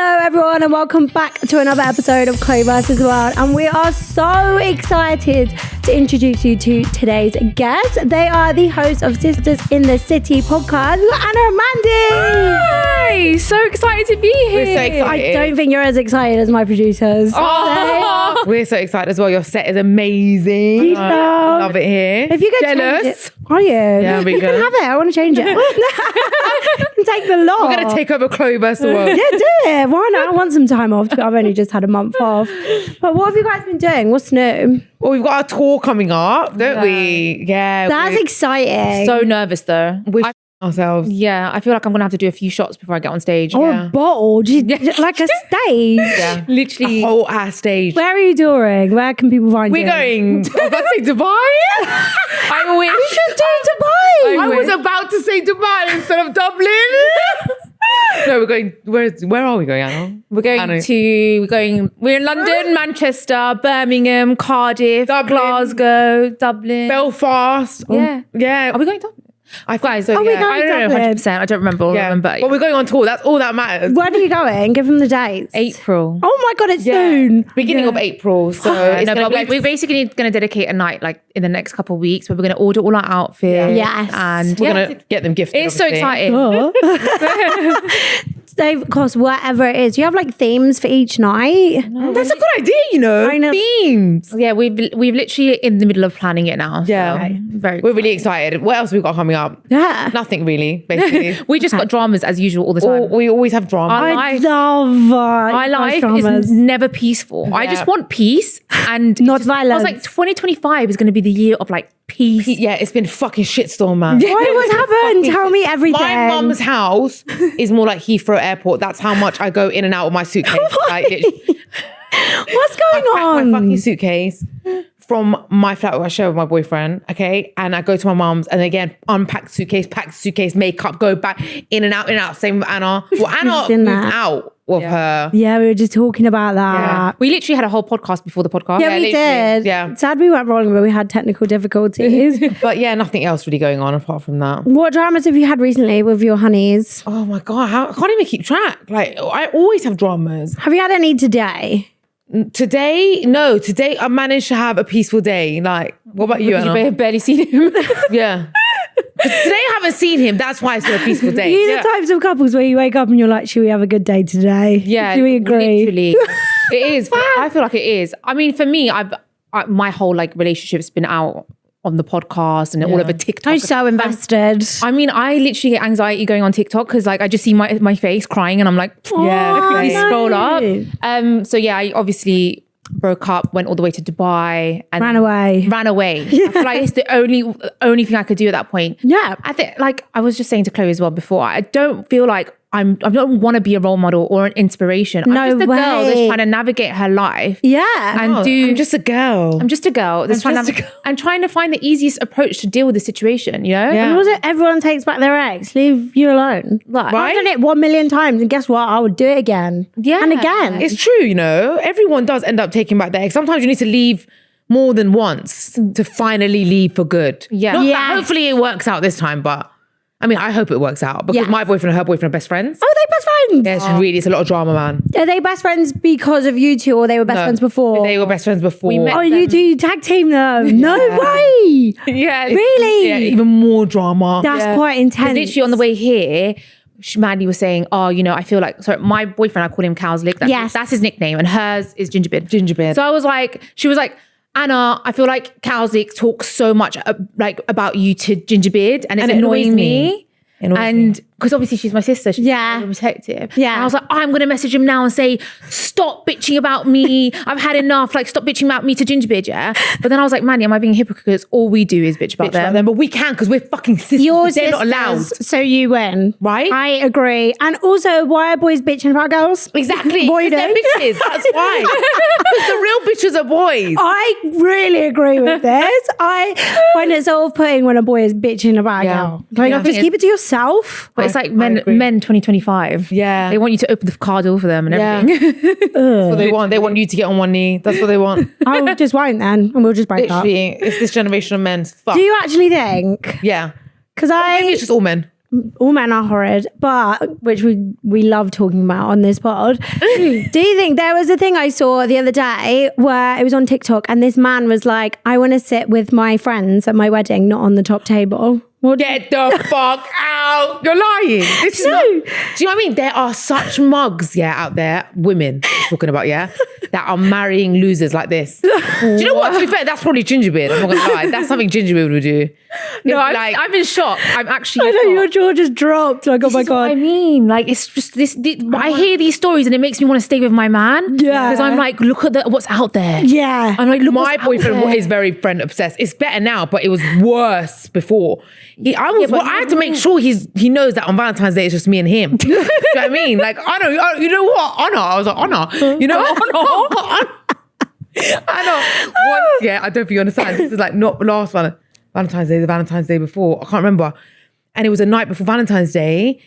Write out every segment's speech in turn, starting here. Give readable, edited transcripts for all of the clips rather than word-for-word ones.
Hello everyone and welcome back to another episode of Chloe vs. World, and we are so excited to introduce you to today's guests. They are the hosts of Sisters in the City podcast. We've got Anna and Mandi. Hi, so excited to be here. We're so excited. I don't think you're as excited as my producers. Oh, we're so excited as well. Your set is amazing. Love it here. If you get jealous, are you? Yeah, you can have it. I want to change it. Take the lot. we're gonna take over Chloe vs. World. Yeah, do it. Why not? I want some time off. I've only just had a month off. But what have you guys been doing? What's new? Well, we've got our tour coming up, don't we? Yeah, That's exciting. So nervous though. we're ourselves. Yeah, I feel like I'm gonna have to do a few shots before I get on stage. Or Yeah. a bottle, like a stage. Yeah, Literally. a whole ass stage. Where are you touring? Where can people find you? We're going. I was about to say Dubai. I wish. You should do Dubai. I was about to say Dubai instead of Dublin. No, we're going. Where are we going, Anna? We're we're in London, Manchester, Birmingham, Cardiff, Dublin. Glasgow, Dublin. Belfast. Yeah. Yeah. Are we going Dublin? Guys, so Are we yeah, going I don't know Dublin? 100%. I don't remember all of them, but Well, we're going on tour. That's all that matters. When are you going? Give them the dates. April. Oh my God, it's soon. Beginning of April. So it's No, gonna but be like we're basically going to dedicate a night like in the next couple of weeks where we're going to order all our outfits. Yes. And we're gonna get them gifted. it's so obviously. exciting. They cost whatever it is. You have like themes for each night. That's a good idea, you know. I know. Themes. Yeah, we've literally in the middle of planning it now. Yeah. So, very. We're really excited. What else have we got coming up? Yeah. Nothing really, basically. We just got dramas as usual all the time. We always have drama. Our I life- love My life is never peaceful. I just want peace and Not I violence. was like, 2025 is going to be the year of like peace. Yeah, it's been fucking shitstorm, man. Why? What's happened? Tell me everything. My mum's house is more like Heathrow Airport. That's how much I go in and out of my suitcase. Like, What's going I pack on? my fucking suitcase from my flat where I share with my boyfriend, okay? And I go to my mum's and again, unpack suitcase, makeup, go back in and out. Same with Anna. Well, Anna seen moved that. out of her. Yeah, we were just talking about that. Yeah. We literally had a whole podcast before the podcast. Yeah, we literally, did. yeah. Sad we weren't rolling, but we had technical difficulties. But yeah, nothing else really going on apart from that. What dramas have you had recently with your honeys? Oh my God, I can't even keep track. Like, I always have dramas. Have you had any today? Today I managed to have a peaceful day. Like, what about you, Anna? You've barely seen him. Yeah. 'Cause today I haven't seen him. That's why it's been a peaceful day. You're Yeah. the types of couples where you wake up and you're like, should we have a good day today? Yeah, Do we agree? literally. It is. I feel like it is. I mean, for me, my whole like relationship's been out on the podcast and all over TikTok. I'm so invested. I mean, I literally get anxiety going on TikTok because like I just see my face crying and I'm like, Yeah, let me same. scroll up. no. So yeah, I obviously broke up, went all the way to Dubai and Ran away. I feel like it's the only thing I could do at that point. Yeah. I think, like I was just saying to Chloe as well before, I don't feel like I don't want to be a role model or an inspiration. No I'm just a girl that's way. trying to navigate her life Yeah. and I'm just a girl. I'm just a girl that's trying to find the easiest approach to deal with the situation, you know? Yeah. And also, everyone takes back their ex. Leave you alone. Like, Right? I've done it 1 million times, and guess what? I would do it again. Yeah. And again. It's true, you know. Everyone does end up taking back their ex. Sometimes you need to leave more than once to finally leave for good. Yeah. Not Yes. that hopefully it works out this time, but I mean, I hope it works out because Yes. my boyfriend and her boyfriend are best friends. Oh, they best friends? It's a lot of drama, man. Are they best friends because of you two, or they were best friends before? They were best friends before. We met- Oh, you do tag team them? No way. Yeah. Really? Yeah, even more drama. That's quite intense. Literally on the way here, Mandi was saying, oh, you know, I feel like, sorry, my boyfriend, I call him Cowslick. Yes. That's his nickname. And hers is Ginger Beard. Ginger Beard. So I was like, she was like, Anna, I feel like Cowslick talks so much like about you to Ginger Beard and it's And it annoys annoying me. me. Annoys And because obviously she's my sister, she's Yeah. very protective. Yeah. And I was like, I'm going to message him now and say, stop bitching about me. I've had enough. Like, stop bitching about me to Ginger Beard, yeah? But then I was like, Mandy, am I being a hypocrite? Because all we do is bitch about them. But we can because we're fucking sisters. Your They're not allowed. sisters, so you win. Right? I agree. And also, why are boys bitching about girls? Exactly. Boy, They're bitches. That's why. Because the real bitches are boys. I really agree with this. I find it so off-putting when a boy is bitching about a Yeah. girl. Like, Yeah. just keep it to yourself. But it's like I agree. men 2025. Yeah. They want you to open the car door for them and Yeah. everything. That's what they want. They want you to get on one knee. That's what they want. I just won't then, and we'll just break up. Literally, it's this generation of men. Fuck. Do you actually think? Yeah. Because Maybe I it's just all men. all men are horrid, but which we love talking about on this pod. Do you think there was a thing I saw the other day where it was on TikTok and this man was like, I want to sit with my friends at my wedding, not on the top table? Get the fuck out. You're lying. This is not, do you know what I mean? There are such mugs, out there, women talking about, that are marrying losers like this. Do you know what? To be fair, that's probably Ginger Beard. I'm not going to lie. That's something Ginger Beard would do. No, I'm in shock. I'm actually I know your jaw just dropped. Like, oh my God. What I mean, like, it's just this I hear these stories and it makes me want to stay with my man. Yeah. Because I'm like, look at what's out there. Yeah. I'm like, look, my boyfriend is very friend obsessed. It's better now, but it was worse before. I had to make sure he knows that on Valentine's Day it's just me and him. Do you know what I mean? Like, you know what? Anna. I was like, Anna. You know, Anna. Anna. I don't think you understand. This is like not last Valentine's Day, the Valentine's Day before. I can't remember. And it was a night before Valentine's Day.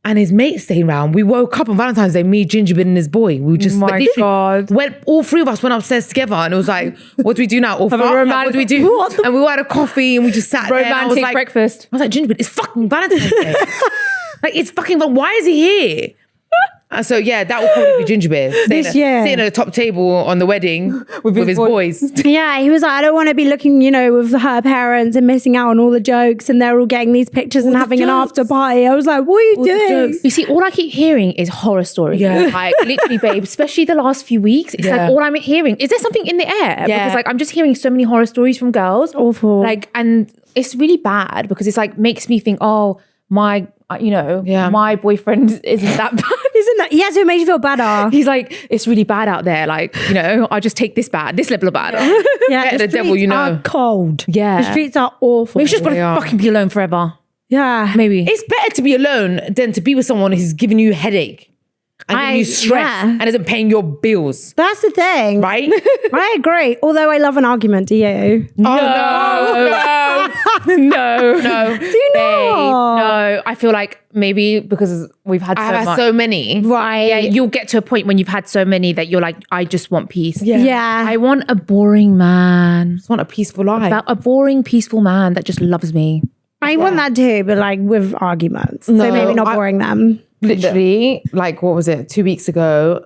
And his mate stayed around. We woke up on Valentine's Day, me, Ginger Beard and his boy. We just God. all three of us went upstairs together and it was like, what do we do now? Or what do we do? And we had a coffee and we just sat there. And I was like, breakfast. I was like, Ginger Beard, it's fucking Valentine's Day. Like, it's fucking, why is he here? So that would probably be Ginger Beard. This year. Sitting at the top table on the wedding with his boys. Yeah, he was like, I don't want to be looking, with her parents and missing out on all the jokes and they're all getting these pictures and having an after party. I was like, what are you doing? You see, all I keep hearing is horror stories. Yeah. Like, literally, babe, especially the last few weeks, it's like all I'm hearing. Is there something in the air? Yeah. Because like, I'm just hearing so many horror stories from girls. Awful. Like, and it's really bad because it's like, makes me think, oh, my boyfriend isn't that bad. Isn't that? Yeah, so it makes you feel better. He's like, it's really bad out there. Like, I'll just take this level of bad. Yeah, the devil, are cold. Yeah. The streets are awful. Maybe just want to fucking be alone forever. Yeah. Maybe. It's better to be alone than to be with someone who's giving you a headache and giving you stress and isn't paying your bills. That's the thing. Right? I agree. Although I love an argument, do you? No. No. Do you not? No. I feel like maybe because we've had so many. Right. Yeah, you'll get to a point when you've had so many that you're like, I just want peace. Yeah. I want a boring man. I just want a peaceful life. About a boring, peaceful man that just loves me. I want that too, but like with arguments. So maybe not boring them. Literally, like, what was it? 2 weeks ago,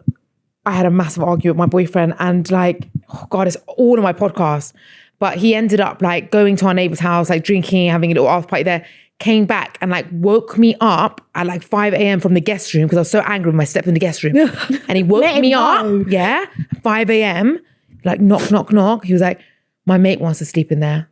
I had a massive argument with my boyfriend and like, oh God, it's all on my podcast. But he ended up like going to our neighbor's house, like drinking, having a little after party there, came back and like woke me up at like 5 a.m. from the guest room because I was so angry when I stepped in the guest room. And he woke me up, 5 a.m., like knock, knock, knock. He was like, my mate wants to sleep in there.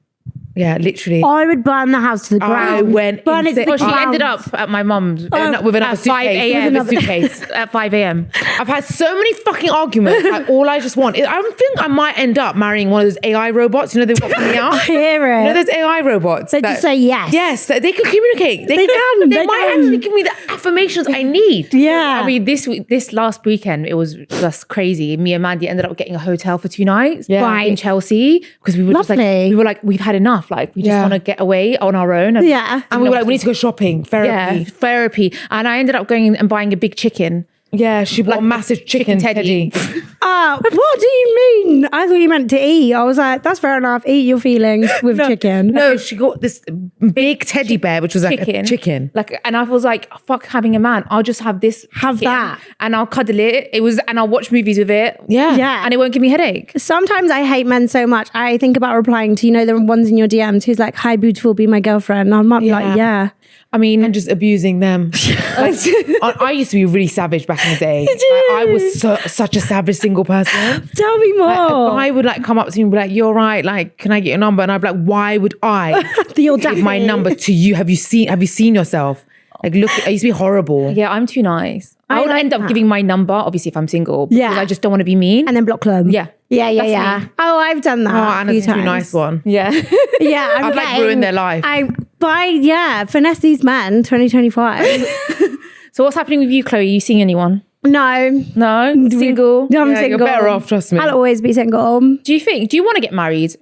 Yeah, literally. I would burn the house to the ground. I went burn it to the Well, she ground. ended up at my mum's with another at 5 a.m. With a suitcase. At 5 a.m. I've had so many fucking arguments. Like, all I just want is, I think I might end up marrying one of those AI robots. You know, they've got coming out. I hear it. You know, those AI robots. They just say yes. Yes, that they can communicate. They can. They might actually give me the affirmations I need. Yeah. I mean, this last weekend, it was just crazy. Me and Mandi ended up getting a hotel for 2 nights in Chelsea because we were just like, Lovely. we were like, we've had enough. Like, we just want to get away on our own. And, And we were like, we need to go shopping, therapy. Yeah, therapy. And I ended up going and buying a big chicken. Yeah, she bought a massive chicken teddy. What do you mean? I thought you meant to eat. I was like, that's fair enough. Eat your feelings with chicken. No, she got this big teddy bear, which was like a chicken. Like, and I was like, fuck having a man. I'll just have this. Have chicken that. And I'll cuddle it. And I'll watch movies with it. Yeah. And it won't give me a headache. Sometimes I hate men so much. I think about replying to, the ones in your DMs who's like, hi, beautiful, be my girlfriend. And I'm like, yeah. I mean, And just abusing them. Like, I used to be really savage back in the day. Like, I was such a savage single person. Tell me more. Like, a guy would like come up to me and be like, you're right, like, can I get your number? And I'd be like, why would I The audacity. give my number to you? Have you seen yourself? Like, look, I used to be horrible. yeah, I'm too nice. I would like end up that. giving my number, obviously, if I'm single. Yeah. Because I just don't want to be mean. And then block them. Yeah. Yeah. That's me. Oh, I've done that. Oh, a few Anna's a too times. nice one. Yeah. Yeah. I'd like ruin their life. Finesse these men 2025. So what's happening with you, Chloe? Are you seeing anyone? No. No? Single? I'm Yeah, single. you're better off, trust me. I'll always be single. Do you want to get married?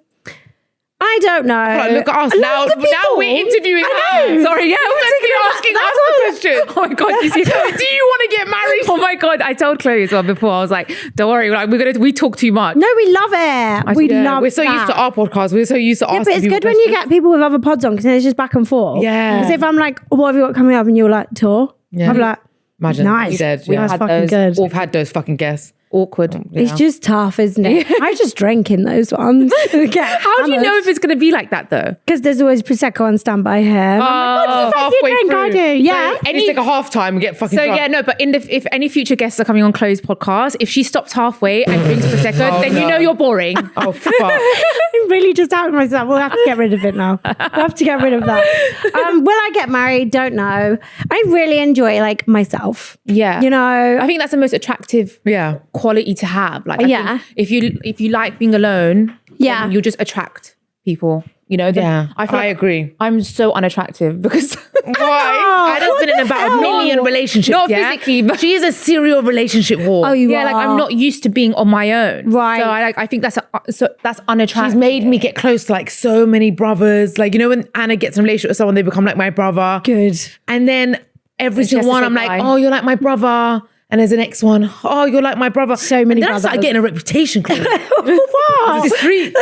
I I don't know. Like, look at us now. Now we're interviewing her. Sorry, yeah, we're asking us the question. Oh my God, you see, do you want to get married? Oh my God, I told Chloe as well before. I was like, don't worry, like we talk too much. No, we love it. We love We're so used to our podcast. We're so used to asking but it's people good when you get people with other pods on because then it's just back and forth. Yeah. Because if I'm like, what have you got coming up? And you're like, tour? Yeah. I'm like, Imagine. nice. We did. That's Had fucking those. good. We've had those fucking guests. Awkward. It's just tough, isn't it? I just drink in those ones. How do you know if it's going to be like that though? Because there's always Prosecco on standby here. Halfway drink through. I do. Yeah. It's like a half time and get fucking So drunk. yeah, no, but if any future guests are coming on Chloe's podcast, if she stops halfway and drinks Prosecco, then you know you're boring. Oh, fuck. I'm really just outing myself. We'll have to get rid of it now. We'll have to get rid of that. Will I get married? Don't know. I really enjoy like myself. Yeah. You know, I think that's the most attractive Yeah. quality to have. Like, I Yeah. think if you like being alone, Yeah. then you'll just attract people. You know, Yeah, I feel I like agree. I'm so unattractive because Why? Anna's been in about a million relationships. Not yeah? physically, but she is a serial relationship whore. oh, you yeah, are. like I'm not used to being on my own. Right. So I think that's unattractive. She's made me get close to like so many brothers. Like, you know, when Anna gets in a relationship with someone, they become like my brother. good. And then every And she has single to one, say I'm like, bye. oh, you're like my brother. And there's the next one, oh, you're like my brother. So many and then I started brothers. getting a reputation. Chloe. Wow. It's street.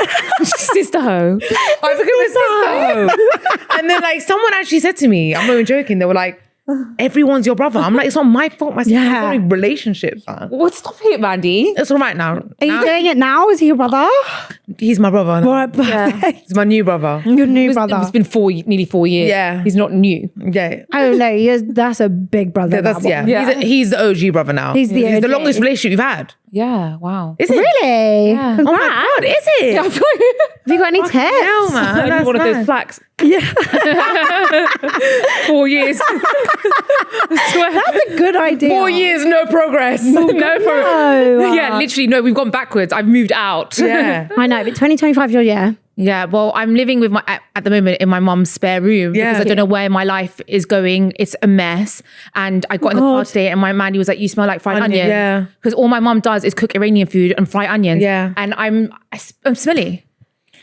sister hoe. I became a sister. And then like someone actually said to me, I'm not even joking, they were like, everyone's your brother. I'm like, it's not my fault. My sister's Yeah. only relationships. Man. What? Stop it, Mandy. It's all right now. Are you doing it now? Is he your brother? He's my brother. Right, perfect. He's my new brother. Your new brother. It's been nearly 4 years. Yeah. He's not new. Yeah. I don't know. That's a big brother. That's that one. yeah. He's the OG brother now. He's the OG. longest relationship you've had. Yeah. Wow. Is it? Really? Yeah. Oh my God, is it? Yeah, I feel like- Have you got any tips? Hell, man. I need That's one of those mad. plaques. Yeah. 4 years. That's a good idea. 4 years, no progress. No, for No. yeah, literally no. We've gone backwards. I've moved out. Yeah. I know, but 2025 your year. Yeah, well, I'm living with at the moment in my mum's spare room Yeah. because I don't know where my life is going. It's a mess. And I got in the car today and my Mandy was like, you smell like fried onions. Yeah. Because all my mum does is cook Iranian food and fry onions. Yeah. And I'm smelly.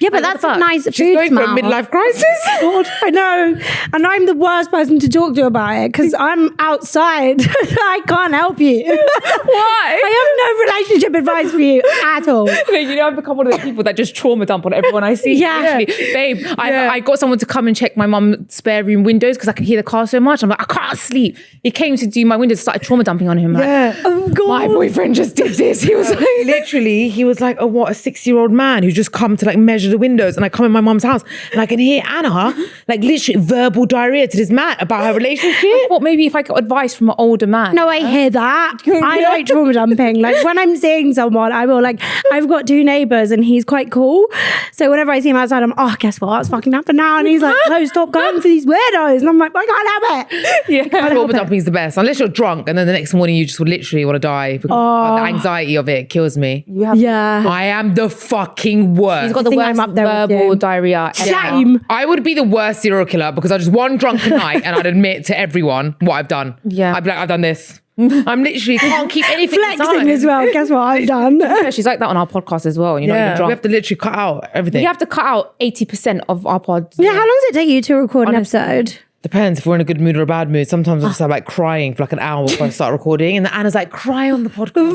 Yeah, but Like, that's what a the fuck? nice She's food going smell. for a midlife crisis. God, I know. And I'm the worst person to talk to about it because I'm outside. I can't help you. Why? I have no relationship advice for you at all. You know, I've become one of those people that just trauma dump on everyone I see. Yeah. Literally. Babe, I got someone to come and check my mum's spare room windows because I could hear the car so much. I'm like, I can't sleep. He came to do my windows, started trauma dumping on him. Like, Oh, God. my boyfriend just did this. He was like, Literally, he was like, oh, what, a 6-year-old man who's just come to like measure the windows. And I come in my mum's house and I can hear Anna like literally verbal diarrhea to this man about her relationship. what, maybe if I got advice from an older man. No, I hear that. I like trauma dumping. Like when I'm seeing someone, I will like, I've got 2 neighbours and he's quite cool. So whenever I see him outside, I'm, oh, guess what? It's fucking happened now. And he's like, no, stop going for these weirdos. And I'm like, I can't help it. Yeah. Trauma dumping is the best. Unless you're drunk and then the next morning you just would literally want to die because the anxiety of it kills me. Yeah. I am the fucking worst. He's got the think worst I'm up there with verbal you. diarrhea ever. Same. I would be the worst serial killer because I just one drunken night and I'd admit to everyone what I've done. Yeah. I'd be like, I've done this. I'm literally can't keep anything Flexing inside. as well. Guess what I've done? Yeah, she's like that on our podcast as well. You're not even Yeah, we drunk. have to literally cut out everything. You have to cut out 80% of our pods. Yeah, how long does it take you to record an episode? Depends if we're in a good mood or a bad mood. Sometimes I just have like crying for like an hour before I start recording, and then Anna's like, "Cry on the podcast."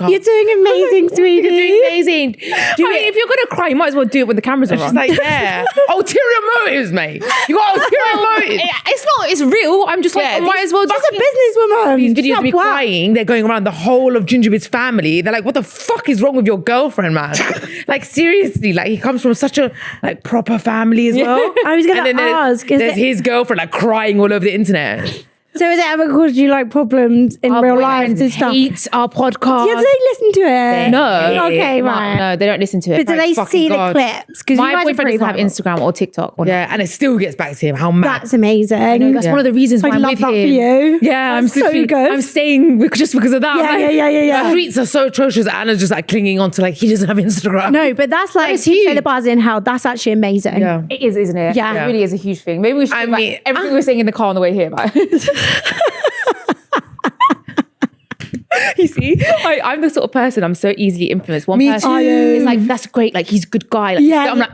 You're doing amazing, sweetie. You're doing amazing. I mean, if you're going to cry, you might as well do it when the cameras are She's on. like, "Yeah, ulterior motives, mate. You got ulterior motives." It's not, it's real. I'm just like, Yeah, I might as well She's just... a businesswoman. These She's videos not of me work. crying, they're going around the whole of Ginger Beard's family. They're like, what the fuck is wrong with your girlfriend, man? Like, seriously, like, he comes from such a like proper family as well. I was gonna And then ask, is there's it- his girlfriend like crying all over the internet. So has it ever caused you like problems in Our real life boyfriends and stuff? hate our podcast. Yeah, do they listen to it? No. Okay, No, right. No, they don't listen to it. But do they fucking see God. the clips? Because My boyfriend doesn't have Instagram or TikTok. Or Yeah, and it still gets back to him. How mad. That's amazing. That's one of the reasons why I I'm love with that for him. you. Yeah, That's I'm so literally- good. I'm staying just because of that. Yeah, I'm like, yeah. The streets are so atrocious. Anna's just like clinging on to like he doesn't have Instagram. No, but that's like That's huge. say the bars in hell. That's actually amazing. Yeah. It is, isn't it? Yeah. It really is a huge thing. Maybe we should I talk about mean, everything we were saying in the car on the way here. But you see, I'm the sort of person, I'm so easily influenced. One Me person too. is like, that's great, like he's a good guy. Like, Yeah. I'm like,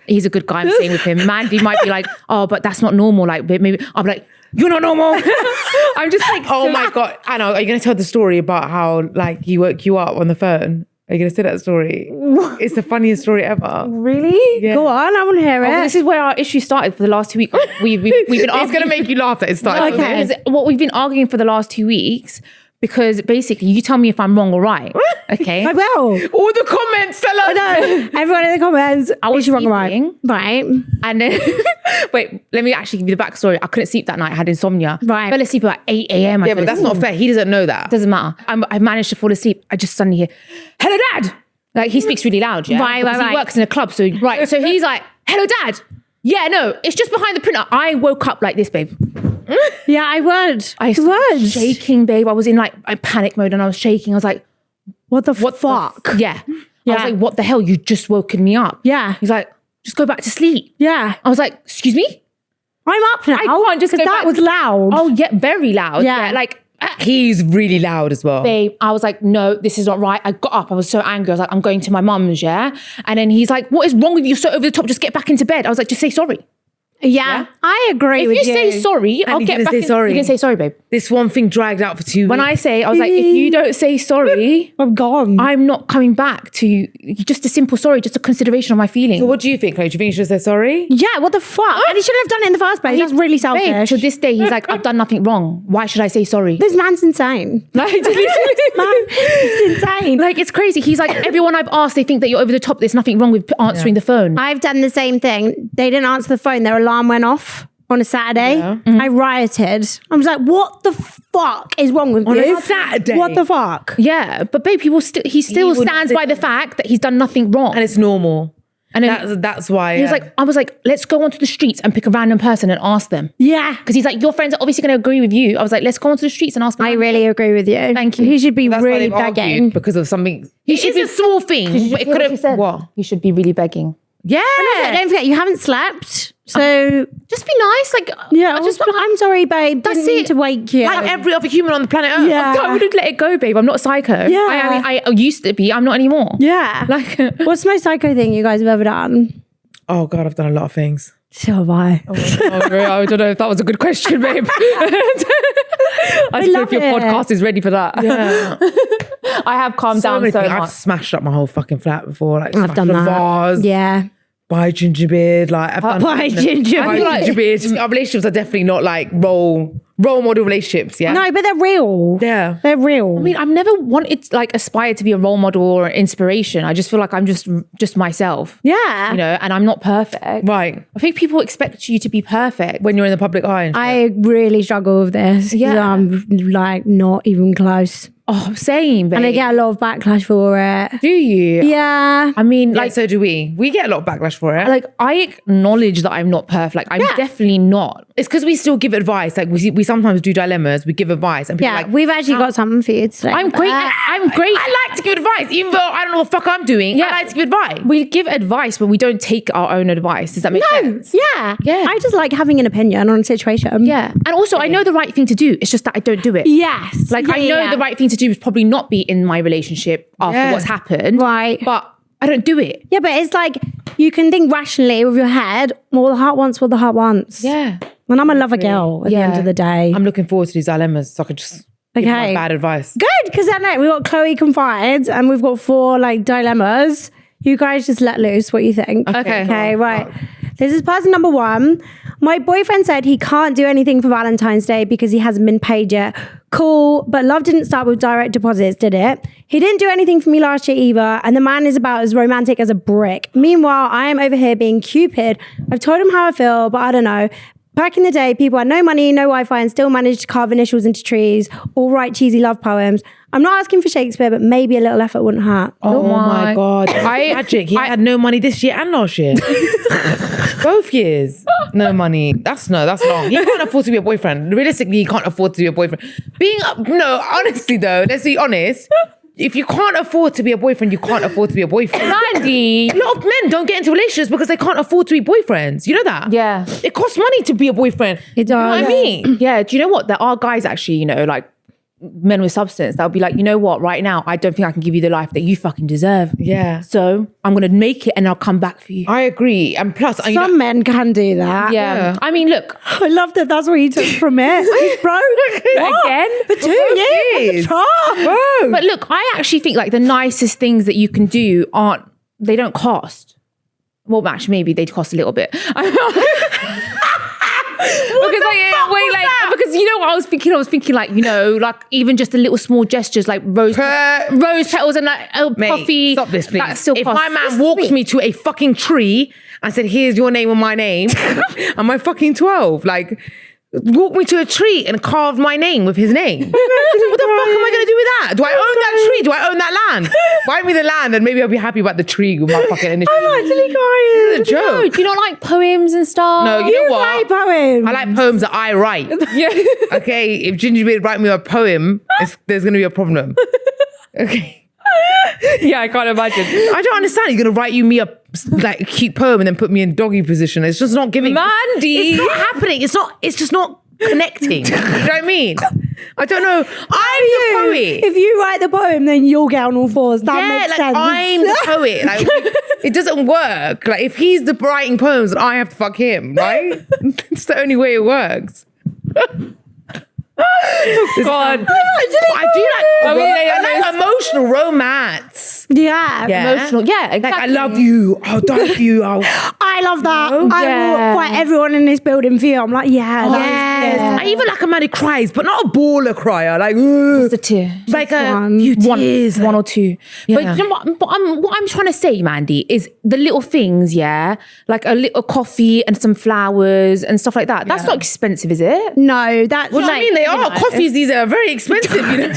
he's a good guy. I'm staying with him. Mandy might be like, oh, but that's not normal. Like maybe I'm like, you're not normal. I'm just like, Oh my God. Anna, are you going to tell the story about how like he woke you up on the phone? Are you going to say that story? It's the funniest story ever. Really? Yeah. Go on, I want to hear it. This is where our issue started for the last 2 weeks. We've been arguing. It's going to make you laugh that it started. Okay. Because what we've been arguing for the last 2 weeks, because basically you tell me if I'm wrong or right. Okay. I will. All the comments tell us. No, everyone in the comments. I was is she wrong or right? sleeping. Right. And then, wait, let me actually give you the backstory. I couldn't sleep that night. I had insomnia. Right. Fell asleep about 8 a.m. Yeah, but that's not fair. He doesn't know that. Doesn't matter. I managed to fall asleep. I just suddenly hear, hello, Dad. Like, he speaks really loud, yeah? Right. He works in a club, so he's like, hello, Dad. Yeah, no, it's just behind the printer. I woke up like this, babe. Yeah, I would. I was shaking, babe. I was in like a panic mode and I was shaking. I was like, What the fuck? yeah. I Yeah. was like, what the hell? You just woken me up. Yeah. He's like, just go back to sleep. Yeah. I was like, excuse me? I'm up now. I can't just go that back. was loud. Oh, yeah, very loud. Yeah. Like, He's really loud as well. babe, I was like, no, this is not right. I got up. I was so angry. I was like, I'm going to my mum's, yeah? And then he's like, what is wrong with you? You're so over the top. Just get back into bed. I was like, just say sorry. yeah, I agree If with you you. say sorry, I'll he get didn't back say in. sorry. You can say sorry, babe. This one thing dragged out for 2 weeks. When I was like, if you don't say sorry, I'm gone. I'm not coming back to just a simple sorry, just a consideration of my feelings. So what do you think, Chloe? Do you think you should say sorry? Yeah, what the fuck? And he shouldn't have done it in the first place. That's really selfish. Babe, to this day, he's like, I've done nothing wrong. Why should I say sorry? This man's insane. Like, He's insane. like, it's crazy. He's like, everyone I've asked, they think that you're over the top. There's nothing wrong with answering the phone. I've done the same thing. They didn't answer the phone. Their alarm went off on a Saturday. Yeah. I rioted. I was like, what the fuck is wrong with On you? a Saturday? What the fuck? Yeah, but babe, he still wouldn't stands say- by the fact that he's done nothing wrong. And it's normal. And then That's why. he was like, I was like, let's go onto the streets and pick a random person and ask them. Yeah. Because he's like, your friends are obviously going to agree with you. I was like, let's go onto the streets and ask them. I really agree with you. Thank you. He should be that's why really they've argued, begging. because of something. It is a small thing, but it could have. What? You should be really begging. Yeah. Don't forget, you haven't slept. So, Just be nice. Like, yeah, I I'm sorry, babe. That's Didn't mean it. to wake you. Like every other human on the planet Earth. Yeah. I would have let it go, babe. I'm not psycho. Yeah. I used to be. I'm not anymore. Yeah. Like, What's the most psycho thing you guys have ever done? Oh God, I've done a lot of things. So have I. I don't know if that was a good question, babe. I don't know love if your it. podcast is ready for that. Yeah. I have calmed So down many so things. much. I've smashed up my whole fucking flat before. Like I've done smashed a that. vase, Yeah. buy Ginger Beard. Like I've done Buy Ginger buy Beard. Ginger Beard. Our relationships are definitely not like role model relationships. Yeah. No, but they're real. Yeah. They're real. I mean, I've never wanted like aspired to be a role model or inspiration. I just feel like I'm just myself. yeah. You know, and I'm not perfect. Right. I think people expect you to be perfect. When you're in the public eye. And shit. I really struggle with this. Yeah. Yeah. I'm like not even close. Oh, same, babe. And I get a lot of backlash for it. Do you? Yeah. I mean, like like, so do we. We get a lot of backlash for it. like I acknowledge that I'm not perfect. Like, I'm Yeah. definitely not. It's because we still give advice. Like we sometimes do dilemmas. We give advice, and people Yeah. are like, We've actually got something for you today. I'm great. I'm great. I like to give advice, even though I don't know what the fuck I'm doing. Yeah. I like to give advice. We give advice, but we don't take our own advice. Does that make sense? Yeah. Yeah. I just like having an opinion on a situation. Yeah. And also, I know the right thing to do. It's just that I don't do it. Yes. Like, I Yeah, know yeah. the right thing to do is probably not be in my relationship after Yeah. what's happened. Right. But I don't do it. Yeah, but it's like you can think rationally with your head. Well, the heart wants what the heart wants. Yeah. And I'm a lover girl at the end of the day. I'm looking forward to these dilemmas so I can just give my Okay. bad advice. Good, because then we've got Chloe Confides and we've got 4 like dilemmas. You guys just let loose what you think. Okay. Okay, right. This is person number 1. My boyfriend said he can't do anything for Valentine's Day because he hasn't been paid yet. Cool, but love didn't start with direct deposits, did it? He didn't do anything for me last year either, and the man is about as romantic as a brick. Meanwhile, I am over here being Cupid. I've told him how I feel, but I don't know. Back in the day, people had no money, no Wi-Fi, and still managed to carve initials into trees or write cheesy love poems. I'm not asking for Shakespeare, but maybe a little effort wouldn't hurt. Oh my God. Magic. He had no money this year and last year. Both years. No money. That's long. He can't afford to be a boyfriend. Realistically, he can't afford to be a boyfriend. Honestly though, let's be honest. If you can't afford to be a boyfriend, you can't afford to be a boyfriend. Mandy. A lot of men don't get into relationships because they can't afford to be boyfriends. You know that? Yeah. It costs money to be a boyfriend. It does. You know what I mean? Yeah. Do you know what? There are guys actually, you know, like men with substance that would be like, you know what, right now, I don't think I can give you the life that you fucking deserve. Yeah. So I'm going to make it and I'll come back for you. I agree. And plus, Some men can do that. Yeah. I mean, look. I love that that's what you took from it. He's broke. Again? For 2 years? Bro. But look, I actually think like the nicest things that you can do they don't cost. Well, actually, maybe they cost a little bit. Because you know what I was thinking? I was thinking like, you know, like even just the little small gestures like rose petals and like coffee. Stop this, please. That still if costs. my man walked me to a fucking tree and said, here's your name and my name, am I fucking 12? Like, walk me to a tree and carved my name with his name. What the fuck am I going to do with that? Do I own that tree? Do I own that land? Buy me the land and maybe I'll be happy about the tree with my fucking initial. I'm actually crying. It's a joke. Do you not like poems and stuff? No, you know what? like poems. I like poems that I write. Yeah. Okay, if Ginger Beard write me a poem, there's going to be a problem. Okay. Yeah, I can't imagine. I don't understand. He's going to write me a like cute poem and then put me in doggy position. It's just not giving. Mandi. It's not happening. It's just not connecting. You know what I mean? I don't know. I'm the poet. If you write the poem, then you'll get on all fours. That makes sense. I'm the poet. Like, it doesn't work. Like if he's the writing poems, then I have to fuck him, right? It's the only way it works. God. I do like emotional romance. Yeah. Emotional. Yeah, exactly. Like I love you. I'll die for you. I love that. No? I Yeah. will fight everyone in this building for you. I'm like, Yes. yeah. I even like a man who cries, but not a baller crier. Like, ugh. The tear. Like a one. few One tears. or two. Yeah. But you know what I'm trying to say, Mandi, is the little things, yeah? Like a little coffee and some flowers and stuff like that. That's not expensive, is it? No, that's What do you like, mean they are? Coffees these are very expensive. You know?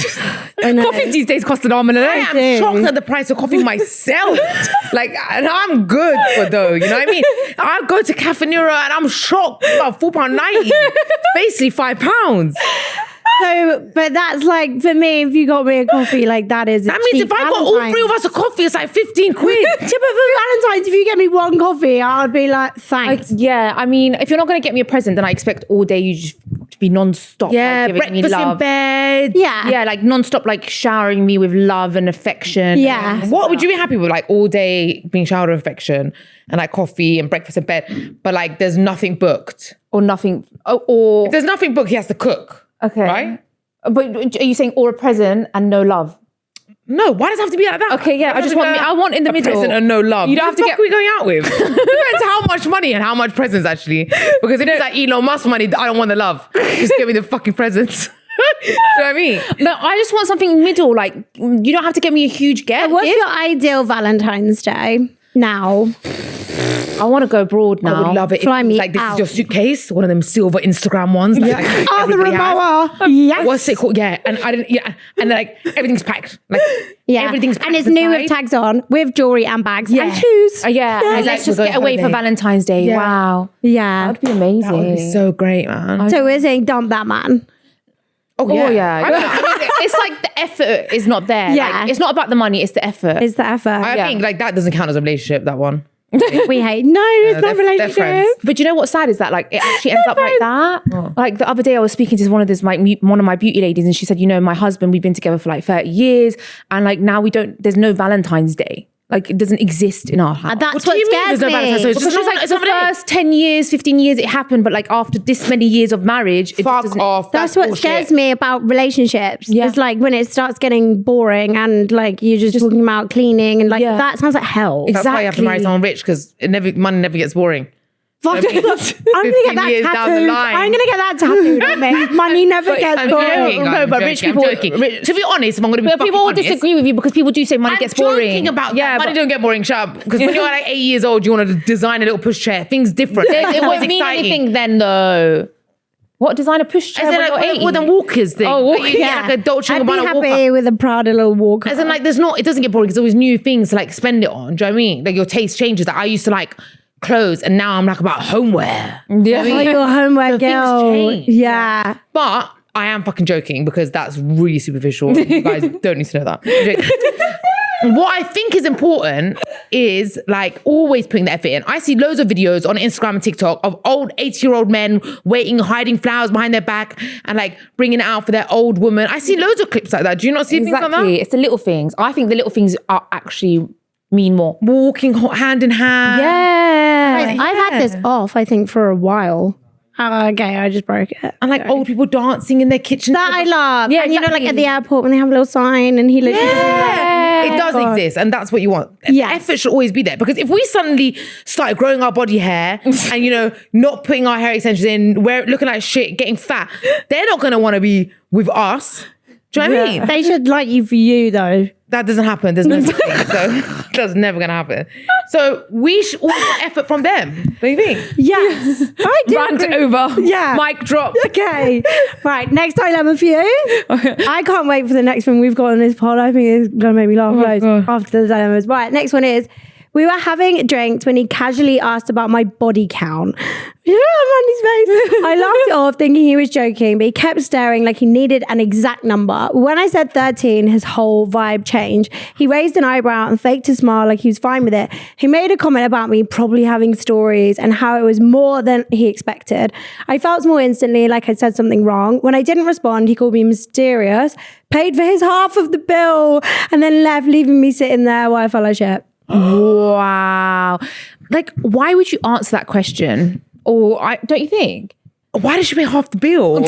I know. Coffees these days cost an arm and a I leg. am shocked at the price of coffee myself. Like, and I'm good for though. You know what I mean? I go to Cafe Nero and I'm shocked about £4.90. Basically £5. So, but that's like, for me, if you got me a coffee, like that is That means if I got all three of us a coffee, it's like 15 quid. Yeah, but for Valentine's, if you get me one coffee, I'd be like, thanks. Yeah, I mean, if you're not going to get me a present, then I expect all day you just to be non-stop. Yeah, like, giving me breakfast in love. bed. Yeah. Yeah, like non-stop, like showering me with love and affection. Yeah. What would you be happy with? Like all day being showered with affection and like coffee and breakfast in bed, but like there's nothing booked. Or nothing. Or If there's nothing booked, he has to cook. okay, Right? But are you saying or a present and no love? No, why does it have to be like that? Okay, yeah, I just want I want in the middle. Present and no love. You don't have to Who the get. fuck are we going out with? Depends how much money and how much presents actually. Because if it's like Elon Musk money, I don't want the love. Just give me the fucking presents. You know what I mean? No, I just want something middle. Like you don't have to get me a huge gift. What's your ideal Valentine's Day now? I want to go abroad now. I would love it. Fly if, me like this out. is your suitcase, one of them silver Instagram ones. That, like, Oh, the everybody has. remote. Yes. What's it called? Yeah, and I didn't. Yeah, and like everything's packed. Like Yeah. everything's packed and it's new with aside. tags on, with jewelry and bags Yeah. and shoes. Yeah, and let's just We're get going away for holiday. Valentine's Day. Yeah. Wow, Yeah. that would be amazing. That would be so great, man. So we're saying dump that man. Oh yeah, I mean, it's like the effort is not there. Yeah. Like, it's not about the money; it's the effort. Is the effort. I think like that doesn't count as a relationship. That one. we hate. No, it's not they're relationship. friends. But you know what's sad is that like it actually ends up like that. Like the other day, I was speaking to one of my beauty ladies, and she said, you know, my husband, we've been together for like 30 years, and like now there's no Valentine's Day. Like it doesn't exist in our house. And that's What what do you mean scares there's no me. Valentine's Day? It's Because just she's like, it's the not an first 10 years, 15 years, it happened, but like after this many years of marriage, it Fuck doesn't. off. That's what bullshit. scares me about relationships. Yeah. It's like when it starts getting boring and like you're just talking about cleaning and like Yeah. that sounds like hell. That's why you have to marry Exactly. someone rich because money never gets boring. Fuck. I mean, I'm gonna 15 get that years down the tattooed. line. I'm gonna get that tattooed on me. Money never gets I'm boring. joking, No, I'm but joking, rich I'm people- joking. To be honest, if I'm going to be But people will honest, disagree with you because people do say money gets boring. I'm joking about yeah, that. Money but don't get boring, shut up. Because when you're like 8 years old, you want to design a little push chair. Things different. it won't It's mean exciting. anything then though. What designer push chair As in, when like, you're 8? with them walkers thing. Oh, Like, walker, you get Yeah. like a Dolce I'd be & Gabbana happy walker. with a Prada little walker. As in, like, it doesn't get boring because there's always new things to like spend it on. Do you know what I mean? Like your taste changes. Like I used to like clothes and now I'm like about homeware. Yeah. Oh, you're a homework things girl. change. Yeah. But I am fucking joking because that's really superficial. You guys don't need to know that. I'm joking. What I think is important is like always putting the effort in. I see loads of videos on Instagram and TikTok of old 80-year-old men waiting, hiding flowers behind their back and like bringing it out for their old woman. I see loads of clips like that. Do you not see things like that? It's the little things. I think the little things are actually mean more. Walking hand in hand. Yeah. I've had this off, I think, for a while. Okay, I just broke it. And like old people dancing in their kitchen. That I love. Yeah, And you know, like exactly. at the airport when they have a little sign and he literally It does exist, and that's what you want. Yes. Effort should always be there, because if we suddenly start growing our body hair and, you know, not putting our hair extensions in, looking like shit, getting fat, they're not going to want to be with us. Do you know what I mean? They should like you for you though. That doesn't happen. There's no such thing. So that's never going to happen. So we should all get effort from them. Don't you think? Yes. I do. Rant agree. over. Yeah. Mic drop. Okay. Right. Next dilemma for you. I can't wait for the next one we've got on this pod. I think it's going to make me laugh loads after the dilemmas. Right. Next one is, we were having drinks when he casually asked about my body count. You know Mandy's face? I laughed it off thinking he was joking, but he kept staring like he needed an exact number. When I said 13, his whole vibe changed. He raised an eyebrow and faked a smile like he was fine with it. He made a comment about me probably having stories and how it was more than he expected. I felt small instantly, like I said something wrong. When I didn't respond, he called me mysterious, paid for his half of the bill, and then left, leaving me sitting there while I felt like shit. Wow. Like, why would you answer that question? Or don't you think? Why did she pay half the bill?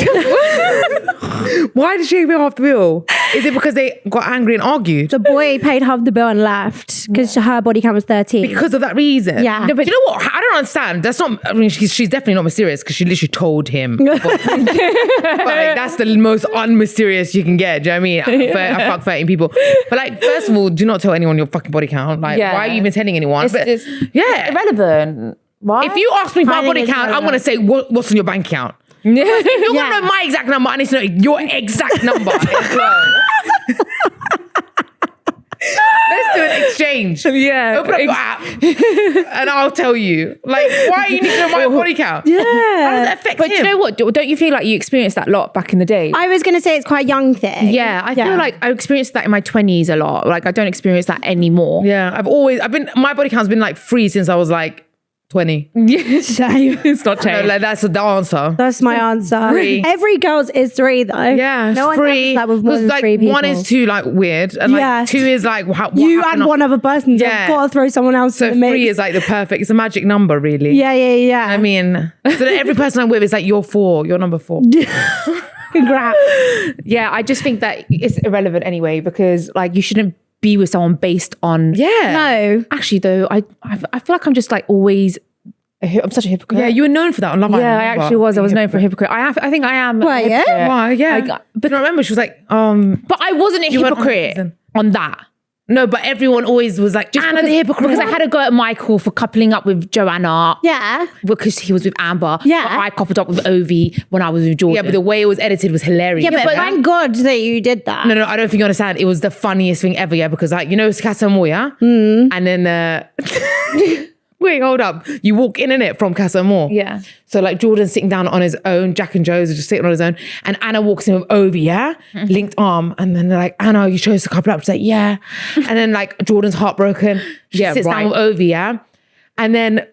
Why did she pay half the bill? Is it because they got angry and argued? The boy paid half the bill and left because her body count was 13. Because of that reason? Yeah. No, but you know what? I don't understand. That's not, I mean, she's definitely not mysterious because she literally told him. But like, that's the most unmysterious you can get. Do you know what I mean? I fuck 13 people. But like, first of all, do not tell anyone your fucking body count. Like, Yeah. why are you even telling anyone? It's Yeah. irrelevant. Right? If you ask me for my I think body it's count, I'm relevant. going to say, what's on your bank account? If you want to know my exact number, I need to know your exact number as well. Let's do an exchange. Yeah. Open up your app and I'll tell you. Like, why you need to know my body count? Yeah. How does that affect But him? do you know what? Don't you feel like you experienced that a lot back in the day? I was going to say it's quite a young thing. Yeah, I feel like I experienced that in my 20s a lot. Like, I don't experience that anymore. Yeah, my body count's been like free since I was like 20. Same. It's not No, changed. like, that's the answer. That's my answer. 3. Every girl's is 3 though. Yeah, No one free. does that with more than like 3 people. 1 is too like weird, and like Yeah. 2 is like what You happened and one other person. So Yeah. I've got to throw someone else So in the mix. 3 is like the perfect. It's a magic number, really. Yeah. I mean, so that every person I'm with is like you're 4, you're number 4. Congrats. Yeah, I just think that it's irrelevant anyway, because like you shouldn't be with someone based on. Yeah. No. Actually, though, I feel like I'm just like always. I'm such a hypocrite. Yeah, you were known for that on Love Island. Yeah, I actually was. I was known for a hypocrite. I think I am. Why, a yeah? hypocrite. Why? Yeah. Like, but I remember she was like, but I wasn't a You weren't hypocrite 100%. on that. no, but everyone always was like, Anna the hypocrite. Because I had a go at Michael for coupling up with Joanna. Yeah. Because he was with Amber. Yeah. But I coupled up with Ovi when I was with Jordan. Yeah, but the way it was edited was hilarious. Yeah, but thank God that you did that. No, I don't think you understand. It was the funniest thing ever, yeah, because like, you know, it's Casa Amor, yeah? And then, wait, hold up. You walk in it from Casa Amor. Yeah. So like Jordan's sitting down on his own, Jack and Joe's are just sitting on his own, and Anna walks in with Ovi, yeah? Linked arm. And then they're like, Anna, you chose to couple up. She's like, yeah. And then like Jordan's heartbroken. She sits down with Ovi, yeah? And then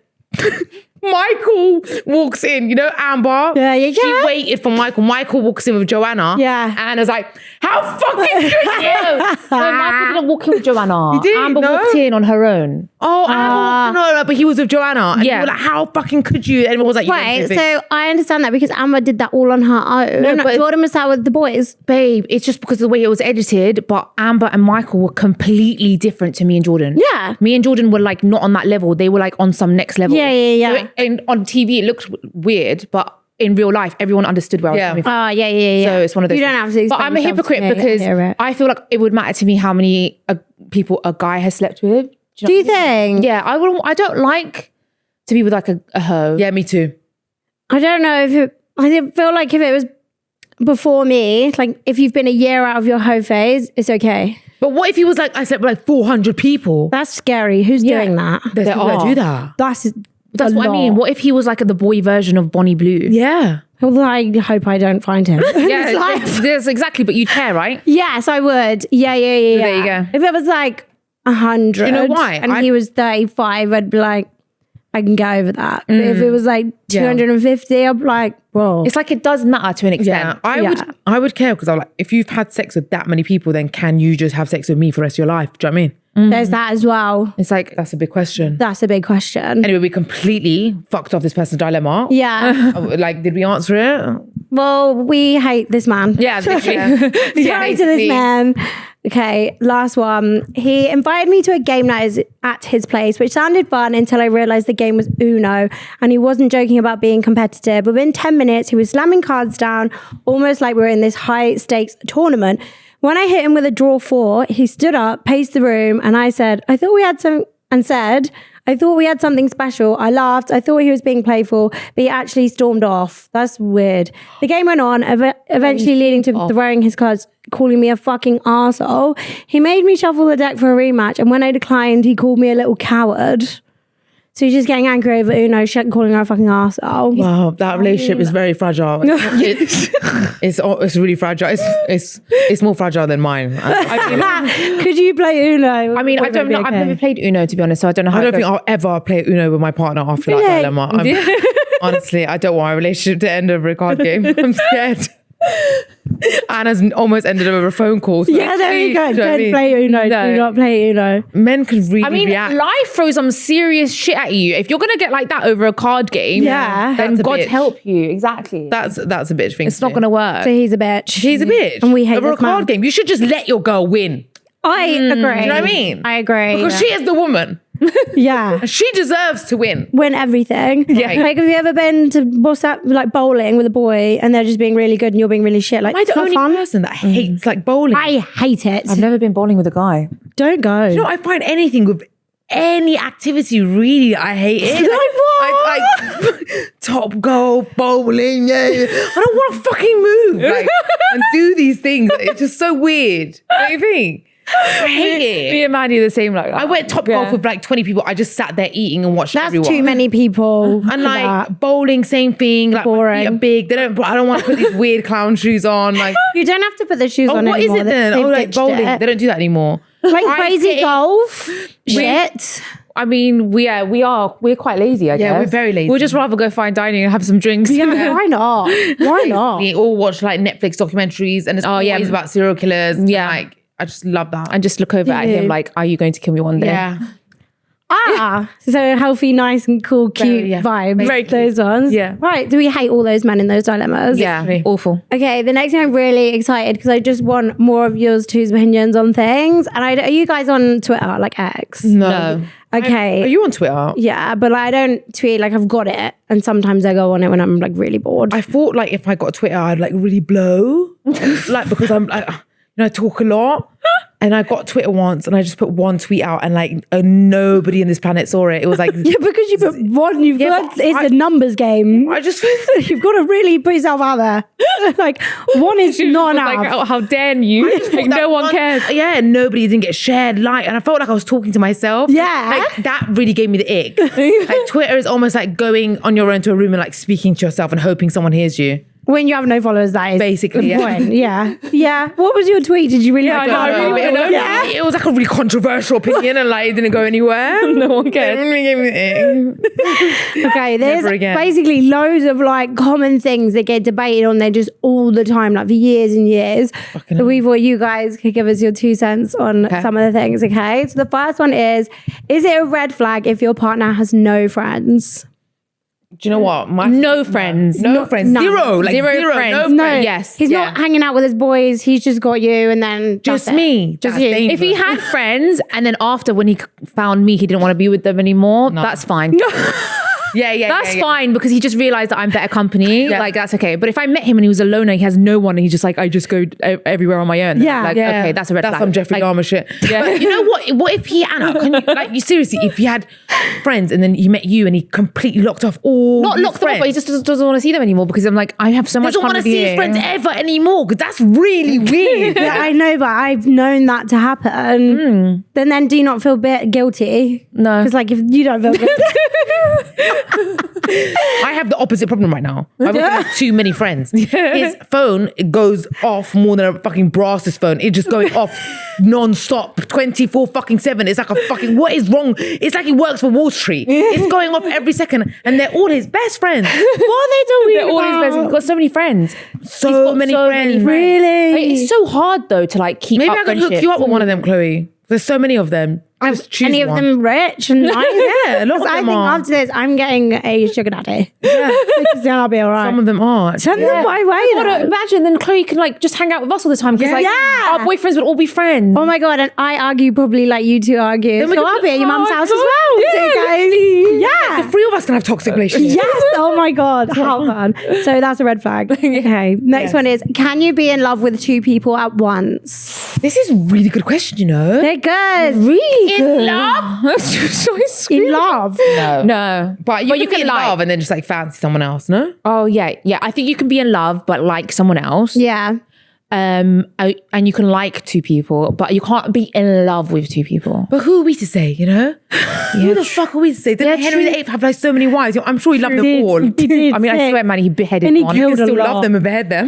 Michael walks in, you know, Amber. Yeah. She waited for Michael. Michael walks in with Joanna. Yeah. Anna's like, how fucking could you? No, Michael didn't walk in with Joanna. He didn't, Amber no? walked in on her own. Oh, Amber, no, but he was with Joanna. And Yeah. we were like, how fucking could you? And everyone was like, you Right, don't do things. so I understand that because Amber did that all on her own. No, but- Jordan was out with the boys. Babe, it's just because of the way it was edited, but Amber and Michael were completely different to me and Jordan. Yeah. Me and Jordan were like not on that level. They were like on some next level. Yeah. So on TV, it looked weird, but in real life, everyone understood where I was Yeah. coming from. Oh, yeah. So it's one of those. You don't have to But explain I'm a yourself to hypocrite me. because I hear it. I feel like it would matter to me how many people a guy has slept with. Do you think? Yeah, I don't like to be with like a hoe. Yeah, me too. I don't know I feel like if it was before me, like if you've been a year out of your hoe phase, it's okay. But what if he was like, I slept with like 400 people? That's scary. Who's doing that? There's There people that are. do that. That's what I mean. What if he was like the boy version of Bonnie Blue? Yeah. Well, I hope I don't find him. Yeah, there's exactly. But you care, right? Yes, I would. Yeah. there you go. If it was like, 100. Do you know why? And he was 35, I'd be like, I can go over that. But if it was like 250, I'd be like, whoa. It's like it does matter to an extent. I would care because I'm like, if you've had sex with that many people, then can you just have sex with me for the rest of your life? Do you know what I mean? There's that as well. It's like, That's a big question. That's a big question. Anyway, we completely fucked off this person's dilemma. Yeah. Like, did we answer it? Well, we hate this man. yeah, Sorry to this man. Okay, last one. He invited me to a game night at his place, which sounded fun until I realized the game was Uno and he wasn't joking about being competitive. Within 10 minutes, he was slamming cards down, almost like we were in this high stakes tournament. When I hit him with a draw 4, he stood up, paced the room, and I said, I thought we had something special. I laughed. I thought he was being playful, but he actually stormed off. That's weird. The game went on, eventually leading to throwing his cards, calling me a fucking arsehole. He made me shuffle the deck for a rematch, and when I declined, he called me a little coward. So he's just getting angry over Uno, calling her a fucking arsehole. Wow, that relationship is very fragile. It's really fragile. It's more fragile than mine. Could you play Uno? I mean, I don't know. I've never played Uno, to be honest, so I don't know how I don't think I'll ever play Uno with my partner after that dilemma. Honestly, I don't want a relationship to end over a card game. I'm scared. Anna's almost ended up with a phone call. So yeah, there you go. Don't play Uno. Do not play Uno. Men can really react. Life throws some serious shit at you. If you're going to get like that over a card game, then God help you. Exactly. That's a bitch thing. It's not going to work. So he's a bitch. He's a bitch. And we hate over this a card man. game. You should just let your girl win. I agree. Do you know what I mean? I agree. Because she is the woman. Yeah. She deserves to win. Win everything. Yeah. Like, have you ever been to like bowling with a boy and they're just being really good and you're being really shit? Like, Am I the only person that hates like bowling? I hate it. I've never been bowling with a guy. Don't go. You know, I find anything with any activity really, I hate it. Like top golf, bowling, yeah. I don't want to fucking move and do these things. It's just so weird. Don't you think? I hate it. Me and Mandy are the same like that. I went top golf with like 20 people. I just sat there eating and watched everyone. That's too many people. And like bowling, same thing. Like boring. My feet are big. I don't want to put these weird clown shoes on. Like, you don't have to put the shoes on what anymore. is it then? They've Like ditched bowling. it. They don't do that anymore. Like crazy golf. Shit. I mean, we're quite lazy, I guess. Yeah, we're very lazy. We'd just rather go fine dining and have some drinks. Yeah, why not? Why not? We all watch like Netflix documentaries and it's always about serial killers. Yeah. Like, I just love that. And just look over at him like, are you going to kill me one day? Yeah. So healthy, nice and cool, cute vibes. Very cute. Those ones. Yeah. Right. Do we hate all those men in those dilemmas? Yeah, awful. Okay, the next thing I'm really excited because I just want more of yours two's opinions on things. And are you guys on Twitter, like X? No. Okay. Are you on Twitter? Yeah, but I don't tweet, like I've got it. And sometimes I go on it when I'm like really bored. I thought like if I got Twitter, I'd like really blow. Like because I'm like, I talk a lot. And I got Twitter once and I just put one tweet out and like nobody on this planet saw it. It was like... yeah, because you put one, it's a numbers game. I just... You've got to really put yourself out there. Like, one is not enough. Like, oh, how dare you? Like, no one cares. Yeah, nobody didn't get shared, like, and I felt like I was talking to myself. Yeah. Like, that really gave me the ick. Like, Twitter is almost like going on your own to a room and like speaking to yourself and hoping someone hears you. When you have no followers, that is basically the point. Yeah. Yeah. What was your tweet? Did you really? It was like a really controversial opinion and like it didn't go anywhere. No one cared. It really gave me the ick. Okay, there's basically loads of like common things that get debated on there just all the time, like for years and years. So we thought you guys could give us your 2 cents on some of the things. Okay, so the first one is it a red flag if your partner has no friends? Do you know what? No friends. No friends. None. Zero. Like Zero friends. No. Yes. He's not hanging out with his boys. He's just got you and then just me. Just that's you. dangerous. If he had friends and then after when he found me, he didn't want to be with them anymore, that's fine. That's fine because he just realized that I'm better company. Yeah. Like that's okay. But if I met him and he was alone and he has no one and he's just like, I just go everywhere on my own. Okay, that's a red flag. That's some Jeffrey Dahmer shit. Yeah. But you know what? What if he, Anna, you seriously, if he had friends and then he met you and he completely locked off all Not locked them off, but he just doesn't want to see them anymore because I'm like, I have so much fun with you. He doesn't want to see his friends ever anymore because that's really weird. Yeah, I know, but I've known that to happen. Then do you not feel guilty? No. Because like if you don't feel guilty. I have the opposite problem right now. I have too many friends. His phone, it goes off more than a fucking brass's phone. It's just going off non-stop, 24/7. It's like a fucking, what is wrong? It's like he works for Wall Street. It's going off every second, and they're all his best friends. What are they doing? They're all his best friends. He's got so many friends. So many friends. Really? Like, it's so hard though to like keep Maybe up I can friendships. hook you up with one of them, Chloe. There's so many of them. Just choose Any of one. them rich and nice? Yeah, a lot of I them think are. after this, I'm getting a sugar daddy. Yeah. Because then I'll be all right. Some of them are. Send them my way. God, then. imagine then Chloe can like just hang out with us all the time because like Yeah. our boyfriends would all be friends. Oh my God, and I argue probably like you two argue. we So can- I'll be at your mum's Oh, house God. as well. Yeah. So, guys. Yeah. The three of us can have toxic relationships. Yes. Oh my God. How fun. So that's a red flag. Okay. Next one is, can you be in love with two people at once? This is a really good question, you know? They're good. really In love? In love. No, But you can be in like. love and then just like fancy someone else, no? Oh yeah. I think you can be in love but like someone else. Yeah. And you can like two people, but you can't be in love with two people. But who are we to say, you know? Who the fuck are we to say? Didn't Henry VIII have like so many wives? You know, I'm sure he loved them did. all. He did. I mean, I swear, man, he beheaded And he one. killed You a still lot. love them and behead them.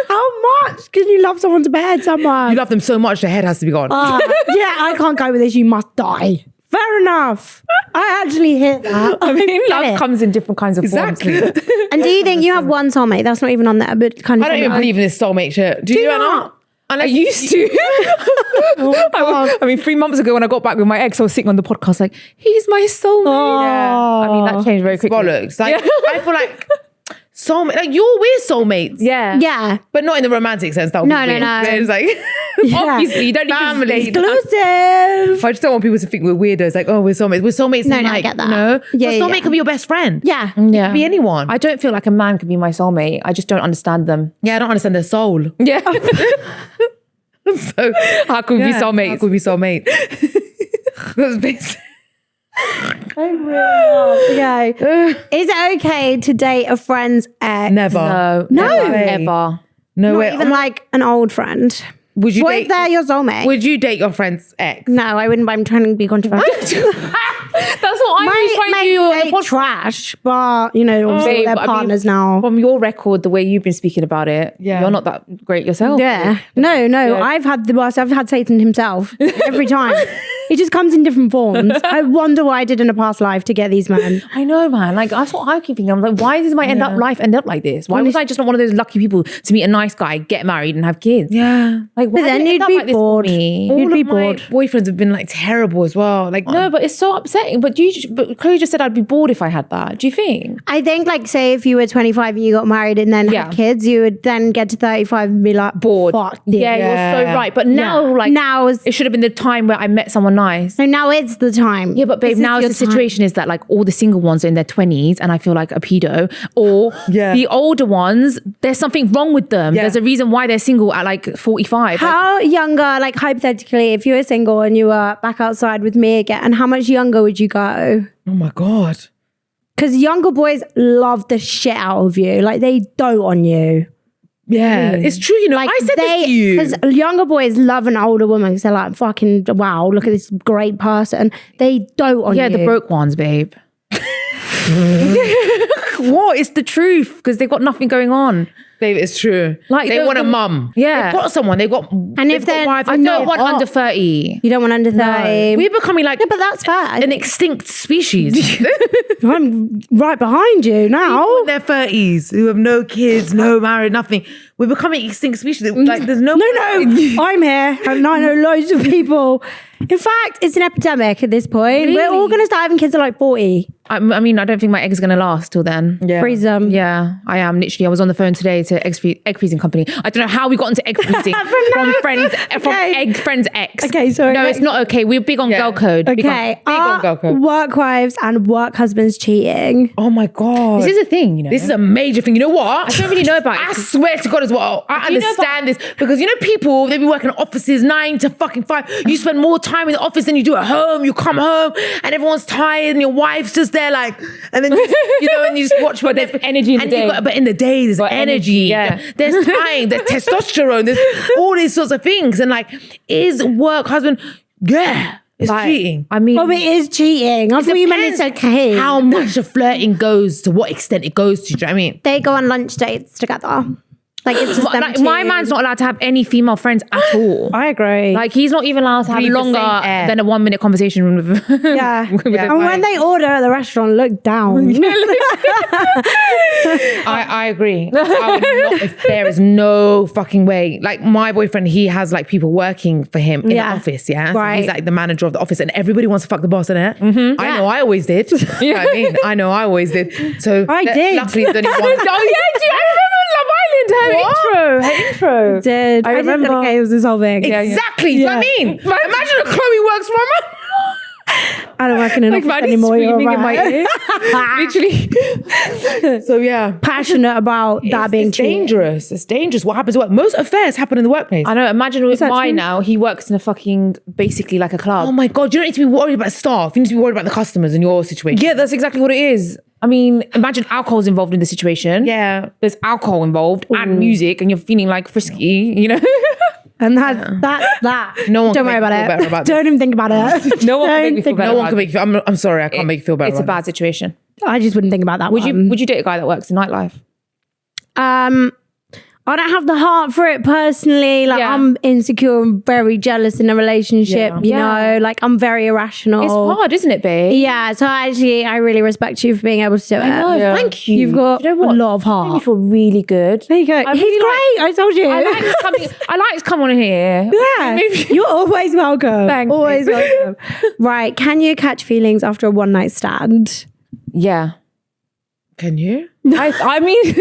How much can you love someone to bed someone? You love them so much, their head has to be gone. Yeah, I can't go with this. You must die. Fair enough. I actually hit that. I mean, Get love it. comes in different kinds of Exactly. forms. And do you think you have one soulmate? That's not even on there, but kind of. I don't even believe in this soulmate shit. Do you, you Anna? not? I used to. I mean, 3 months ago when I got back with my ex, I was sitting on the podcast like, he's my soulmate. Oh. I mean, that changed very quickly. Bollocks. Like, I feel like soulmate, like we're soulmates. Yeah. Yeah. But not in the romantic sense. That would No, be no, weird. no. It's like, Obviously, you don't Family. need to Exclusive. I just don't want people to think we're weirdos. Like, oh, we're soulmates. We're soulmates. No, in, no, I like, get that. You know, Yeah, a soulmate yeah. could be your best friend. Yeah. Yeah. Be anyone. I don't feel like a man could be my soulmate. I just don't understand them. I don't understand their soul. Yeah. So How could we be how soulmates? could we be soulmates? That's basic. Okay. Is it okay to date a friend's ex? Never. No. No. Never. way. Ever. No Not way. even like an old friend. Would you What date? if they're your soulmate? Would you date your friend's ex? No, I wouldn't. But I'm trying to be controversial. That's what I was trying to do on the They podcast. trash, but you know, obviously Babe, they're I mean, partners now. From your record, the way you've been speaking about it, Yeah. you're not that great yourself. Yeah. No, I've had the worst. I've had Satan himself every time. He just comes in different forms. I wonder what I did in a past life to get these men. I know, man. Like, that's what I keep thinking. I'm like, why does my life end up like this? Why was I just not one of those lucky people to meet a nice guy, get married, and have kids? Yeah. Like, why But then did it you'd end up be like this for bored. me? You'd All be of my bored. boyfriends have been like terrible as well. Like, No, but it's so upsetting. But but Chloe just said I'd be bored if I had that. Do you think? I think, like, say if you were 25 and you got married and then Yeah. had kids, you would then get to 35 and be like, Bored. Fuck Yeah, this. you're so right. But now, like, Now is it should have been the time where I met someone nice. so now it's the time. Yeah, but babe, This is now your the time. situation is that like all the single ones are in their 20s and I feel like a pedo, or Yeah. the older ones, there's something wrong with them. Yeah. There's a reason why they're single at like 45. Like, How younger, like hypothetically, if you were single and you were back outside with me again, and how much younger would you go? oh my God. Because younger boys love the shit out of you. Like they dote on you. Yeah. It's true, you know. Like I said this to you. Because younger boys love an older woman because they're like, fucking, wow, look at this great person. They dote on you. yeah, the broke ones, babe. What? It's the truth because they've got nothing going on. Babe, it's true. Like, they want a mum. Yeah. They've got someone. They've got. And if they've got they're- wives. I don't want what? under 30. You don't want under 30. We're becoming like Yeah, but that's fair. an extinct species. I'm right behind you now. in their 30s who have no kids, no married, nothing. We're becoming extinct species. Like there's no. No, I'm here. And I know loads of people. In fact, it's an epidemic at this point. We're all going to start having kids at like 40. I mean, I don't think my egg is going to last till then. Yeah. Freeze them. Yeah, I am. Literally, I was on the phone today to egg freezing company. I don't know how we got into egg freezing from Okay. egg friends ex. Okay, sorry. No, it's not okay. We're big on girl code. Big on- Okay. on Are girl code. work wives and work husbands cheating? Oh my God. This is a thing, you know. This is a major thing. You know what? I don't really know about it. I swear to God as well. I Do you know understand this because you know people, they be working in offices 9 to fucking 5. You spend more time in the office than you do at home. You come home and everyone's tired and your wife's just there like, and then you know, and you just watch. But there's energy in the day. But in the day, there's But energy. yeah. There's time. There's testosterone. There's all these sorts of things. And like, is work husband? Yeah. It's cheating. I mean, Well, it is cheating. I thought you meant it's okay. How much the flirting goes, to what extent it goes to. Do you know what I mean? They go on lunch dates together. Like, it's just them like, two. my man's not allowed to have any female friends at all. I agree. Like, he's not even allowed to have Breathe the longer same air. than a 1 minute conversation with yeah. with a And when they order at the restaurant, look down. I agree. I would not, if there is no fucking way. Like, my boyfriend, he has like people working for him in the office, yeah? So Right. he's like the manager of the office and everybody wants to fuck the boss, innit? I know I always did. You know what I mean? I know I always did. So I did. luckily there's only one. oh yeah, do you remember Love Island? Her intro. Did. I remember. Okay, it was this whole thing. Exactly. Do you know what I mean? Imagine if Chloe works for my I don't work in an office Maddie's anymore. You're screaming in my right. ear. Literally. So yeah. Passionate about that being It's cheating. dangerous. It's dangerous. What happens at work? Most affairs happen in the workplace. I know. Imagine with that mine true? now. He works in a fucking basically like a club. Oh my God, you don't need to be worried about staff. You need to be worried about the customers in your situation. Yeah, that's exactly what it is. I mean, imagine alcohol's involved in the situation. Yeah. There's alcohol involved and music, and you're feeling like frisky, you know? And that's that. No one Don't can worry make about you feel it. better about this. Don't even think about it. No one can Don't make me feel think- better. No one can make you feel, I'm sorry, I can't make you feel better. It's a about bad situation. I just wouldn't think about that Would one. you date a guy that works in nightlife? I don't have the heart for it personally. Like, Yeah. I'm insecure and very jealous in a relationship, you Yeah. know? Like, I'm very irrational. It's hard, isn't it, babe? Yeah, so I really respect you for being able to do it. No, thank you. You've got Do you know what? a lot of Made me heart. feel really good. There you go. I He's really great. I told you. I like to come on here. Yeah, Maybe- you're always welcome. Thanks. Always welcome. Right, can you catch feelings after a one night stand? Yeah. Can you? I mean,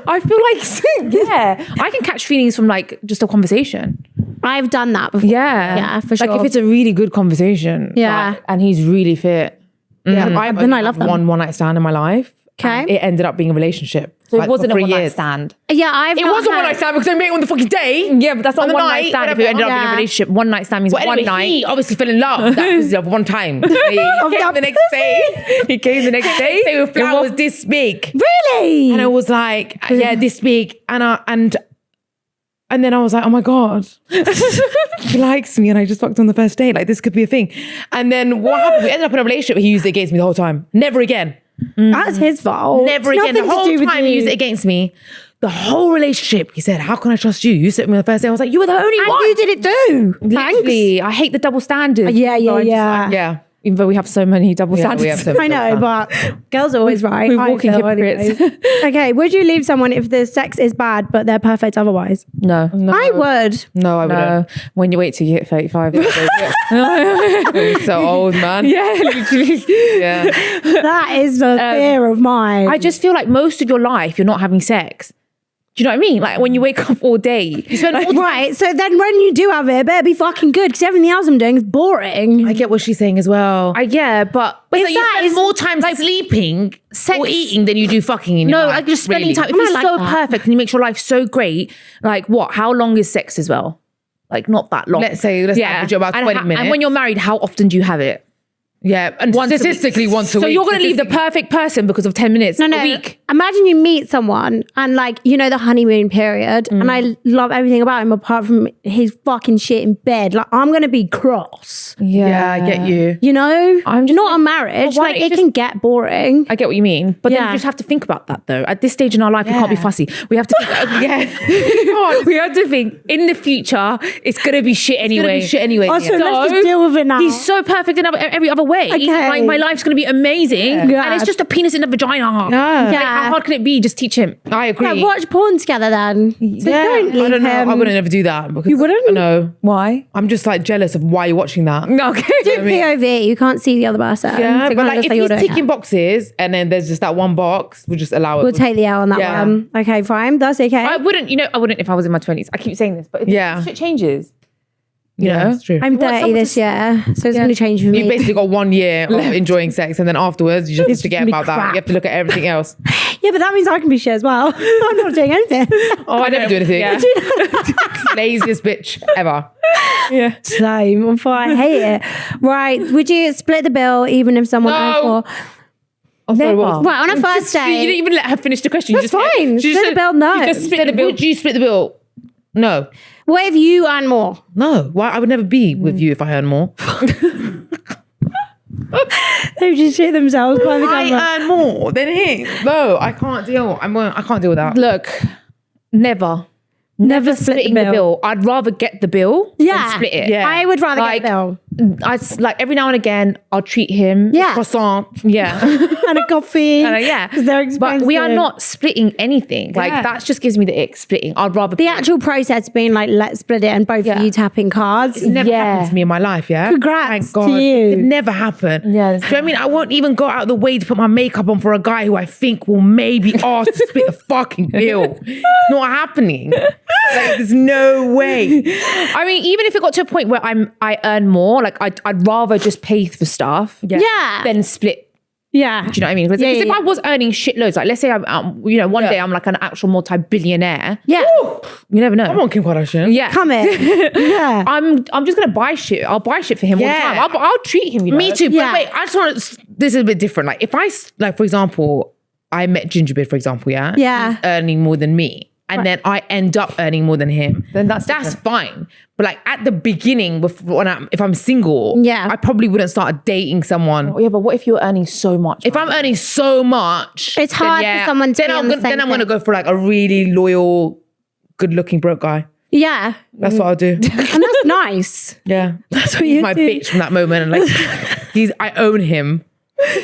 I feel like, yeah, I can catch feelings from like just a conversation. I've done that before. Yeah. Yeah, for sure. Like if it's a really good conversation. Yeah. like, and he's really fit. Yeah, I've then only I love had them. one night stand in my life. Okay. and it ended up being a relationship. So like, it wasn't for a 3 one night years. stand. Yeah, It was a one night stand because I met him on the fucking day. Yeah, but that's On not the one night, night stand. If whatever. you ended up in Yeah. a relationship, one night stand means But one anyway, night. he obviously fell in love. That was the one time. He came the next day. He came the next day. They were flowers this big. Really? And I was like, yeah, this big. And then I was like, oh my God, he likes me and I just fucked on the first date. Like, this could be a thing. And then what happened? We ended up in a relationship. He used it against me the whole time. Never again. That's his fault. Never It's again. The nothing to whole do with time he you. used it against me. The whole relationship, he said, how can I trust you? You said to me on the first day. I was like, you were the only And one. you did it too. Thanks. Literally, I hate the double standards. Yeah, So I'm just yeah. like- Yeah. even though we have so many double Yeah, standards. we have so I know, but girls are always right. we're I walking feel hypocrites. anyways. Okay, would you leave someone if the sex is bad but they're perfect otherwise? No. I would. No, I No. wouldn't. When you wait till you hit 35. You're so old, man. Yeah, literally. Yeah. That is the fear of mine. I just feel like most of your life you're not having sex. Do you know what I mean? Like when you wake up all day, you spend all Right, so then when you do have it better be fucking good because everything else I'm doing is boring. I get what she's saying as well. yeah, but But Is you that- spend is- more time sleeping or eating than you do fucking in your no, life, like just spending really. time. If I it's like so that. perfect and it makes your life so great, like what? How long is sex as well? Like not that long. Let's average it about And 20 And minutes. when you're married, how often do you have it? Yeah, and statistically once a week. So you're going to leave the perfect person because of 10 minutes No, a week. Imagine you meet someone and like, you know, the honeymoon period and I love everything about him apart from his fucking shit in bed. Like, I'm going to be cross, Yeah, I get you. you know? I'm just not like- a marriage. Well, why Like, don't it you can get boring. I get what you mean, but then Yeah. you just have to think about that though. At this stage in our life, we can't be fussy. We have to think, Yeah. we have to think in the future, it's going to be shit anyway. Gonna be shit anyway. Also, yeah. let's just deal with it now. He's so perfect in every other way. Okay. Like my life's going to be amazing. Yeah. And it's just a penis in a vagina. Yeah. Like, Yeah. how hard can it be? Just teach him. I agree. Yeah, watch porn together then. So don't leave I don't know. him. I wouldn't ever do that. Because, You wouldn't? No. Why? I'm just like jealous of why you're watching that. No, okay. Do POV. You can't see the other person. Yeah, So but kinda like just if like you're he's doing ticking it. boxes and then there's just that one box, we'll just allow it. We'll take the L on that Yeah. one. Okay, fine. That's okay. I wouldn't if I was in my 20s. I keep saying this, but Yeah. shit changes. yeah, know? it's true. I'm want 30 someone this to- year, so it's going to change for me. You've basically got 1 year of enjoying sex and then afterwards you just forget gonna be about that. crap. You have to look at everything else. Yeah, but that means I can be shit as well. I'm not doing anything. Oh, I never do anything. Yeah. Laziest bitch ever. Yeah. Same. I hate it. Right. Would you split the bill even if someone earns No. more? Oh, sorry, what was- Right, on a first You date. didn't even let her finish the question. That's you just fine. She Split the bill, no. You just split the bill. Would you split the bill? No. What if you earn more? No, why? I would never be with you if I earn more. They just shit themselves by the camera. I earn more than him. No, I can't deal. I can't deal with that. Look, never splitting the bill. I'd rather get the bill than split it. Yeah. I would rather get the bill. Every now and again, I'll treat him. Yeah. Croissant. Yeah. And a coffee. Yeah. Because they're expensive. But we are not splitting anything. Like that just gives me the ick, splitting. I'd rather The actual process being like, let's split it and both of you tapping cards. It's never happened to me in my life, yeah? Congrats Thank God. to you. It never happened. Yeah. Do you know what I mean? I won't even go out of the way to put my makeup on for a guy who I think will maybe ask to split the fucking bill. It's not happening. Like, there's no way. I mean, even if it got to a point where I earn more, like I'd rather just pay for stuff than split. Yeah. Do you know what I mean? Because if I was earning shitloads, like let's say one day I'm like an actual multi-billionaire. Yeah. You never know. I'm on Kim Kardashian. Yeah. Come in. Yeah. I'm just gonna buy shit. I'll buy shit for him all the time. I'll treat him. You know? Me too. Yeah. But wait, I just want to, this is a bit different. Like if for example, I met Ginger Beard, for example, yeah? Yeah. He's earning more than me. And then I end up earning more than him. Then that's fine. But like at the beginning, if I'm single, I probably wouldn't start dating someone. Oh, yeah, but what if you're earning so much? If I'm earning so much, It's hard for someone to be on the same then I'm thing. gonna go for like a really loyal, good-looking broke guy. Yeah. That's what I'll do. And that's nice. Yeah, That's what he's you my do. bitch from that moment, and like I own him.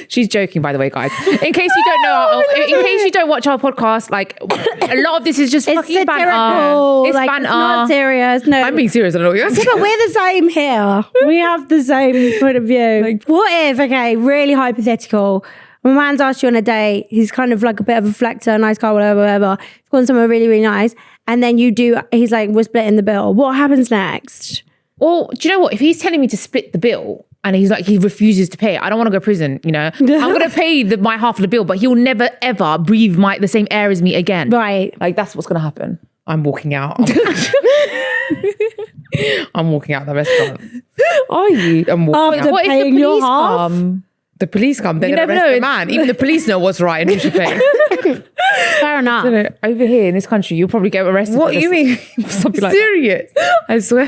She's joking, by the way, guys. In case you don't know, in case you don't watch our podcast, like a lot of this is just It's fucking banter. satirical. It's like, banter. It's not serious. No. I'm being serious. I don't know what you're Yeah, but we're the same here. We have the same point of view. What if, okay, really hypothetical, when a man's asked you on a date, he's kind of like a bit of a flexer, nice guy, whatever. He's gone somewhere really, really nice. And then he's like, we're splitting the bill. What happens next? Well, do you know what? If he's telling me to split the bill and he's like, he refuses to pay, I don't want to go to prison, you know? I'm going to pay my half of the bill, but he'll never, ever breathe the same air as me again. Right. Like, that's what's going to happen. I'm walking out. I'm walking out the restaurant. Are you? I'm walking After out. What if the paying your police half? come? The police come, they're You going to never arrest the know. man. Even the police know what's right and who should pay. Fair enough. I don't know, over here in this country, you'll probably get arrested. What for do you this. mean? Something like Serious? I swear.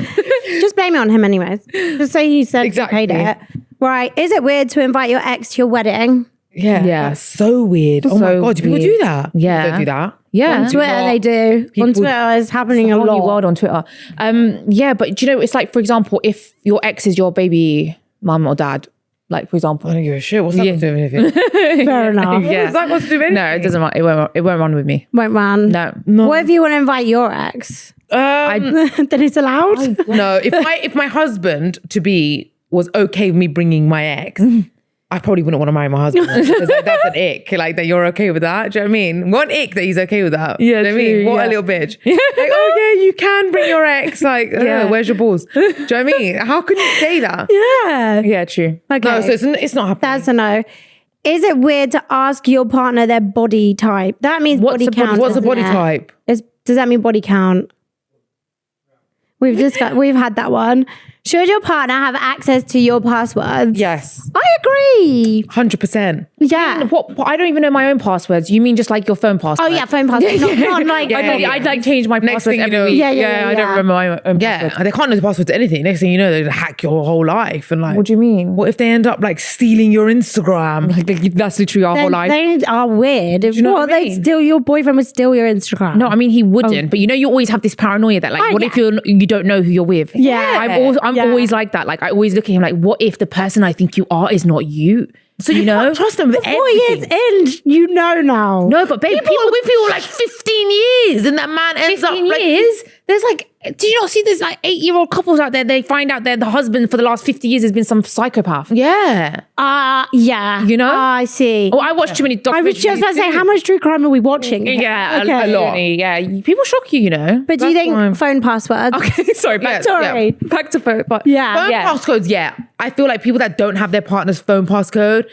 Just blame it on him anyways. Just say he said Exactly. he paid it. Right. Is it weird to invite your ex to your wedding? Yeah. Yeah. That's so weird. Oh my So God, do people weird. do that? Yeah. People don't do that. Yeah. On Twitter, they do. On People- Twitter, it's happening a Whole new lot. world on Twitter. Yeah, but do you know, it's like, for example, if your ex is your baby mum or dad, like for example. I don't give a shit. What's that got to do with anything? Fair enough. Yeah. What's that got to do with anything? No, it doesn't run. It won't run with me. Won't run. No. What if you want to invite your ex? No. Then it's allowed? No, if my husband to be was okay with me bringing my ex, I probably wouldn't want to marry my husband because like, that's an ick. Like that you're okay with that. Do you know what I mean? One ick that he's okay with that. Yeah, Do you know what I mean? true, What yeah. a little bitch. Like, oh yeah, you can bring your ex. Like, where's your balls? Do you know what I mean? How can you say that? Yeah. Yeah, true. Okay. No, so it's not happening. That's a no. Is it weird to ask your partner their body type? That means What's body the body- count. What's the doesn't body it? type? Does that mean body count? We've had that one. Should your partner have access to your passwords? Yes, I agree. 100%. Yeah. What? I don't even know my own passwords. You mean just like your phone password? Oh yeah, phone password. Not like I'd like change my Next passwords thing you every know- week. Yeah. I don't remember my own Yeah, password. they can't know the password to anything. Next thing you know, they hack your whole life and like. What do you mean? What if they end up like stealing your Instagram? Like that's literally our whole life. They are weird. you know what I They'd mean? steal your boyfriend would steal your Instagram. No, I mean he wouldn't. But you know, you always have this paranoia that like, Oh, what yeah. if you don't know who you're with? Yeah. I'm Yeah. always like that. Like I always look at him like, what if the person I think you are is not you? So you know? can't trust them with 4 everything. years in, you know now. No, but babe, People are with you like 15 years and that man ends up 15 like years. There's like, do you not see there's like 8-year-old couples out there? They find out that the husband for the last 50 years has been some psychopath. Yeah. Yeah. You know? I see. Oh, I watched too many documentaries. I was just about to say, how much true crime are we watching? Yeah, Okay. a lot. Yeah, people shock you, you know. But do you That's think fine. phone passwords? Okay, sorry. Back, Sorry. back to phone. But Yeah. Phone passcodes, yeah. I feel like people that don't have their partner's phone passcode,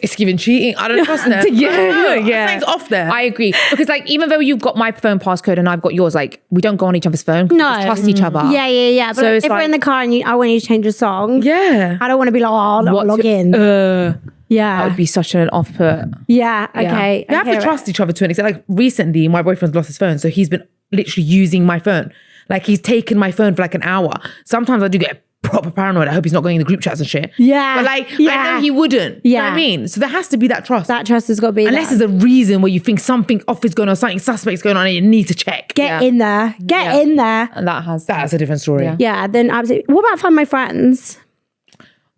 it's giving cheating. I don't trust them. Yeah, I don't know. yeah. Something's off there. I agree. Because like, even though you've got my phone passcode and I've got yours, like we don't go on each other's phone. We No. just trust each other. Yeah. But So if it's we're like- in the car and I want you to change a song, yeah. I don't want to be like, oh, I'll log in. That Yeah. would be such an off put. Yeah. Okay. You have I to hear it. trust each other to an extent. Like recently, my boyfriend's lost his phone, so he's been literally using my phone. Like he's taken my phone for like an hour. Sometimes I do get proper paranoid. I hope he's not going in the group chats and shit. Yeah. But like, I know he wouldn't. You know what I Yeah. mean? So there has to be that trust. That trust has got to be Unless there. there's a reason where you think something off is going on, something suspect's going on and you need to check. Get in there. Get in there. And That's a different story. Yeah, then absolutely. What about Find My Friends?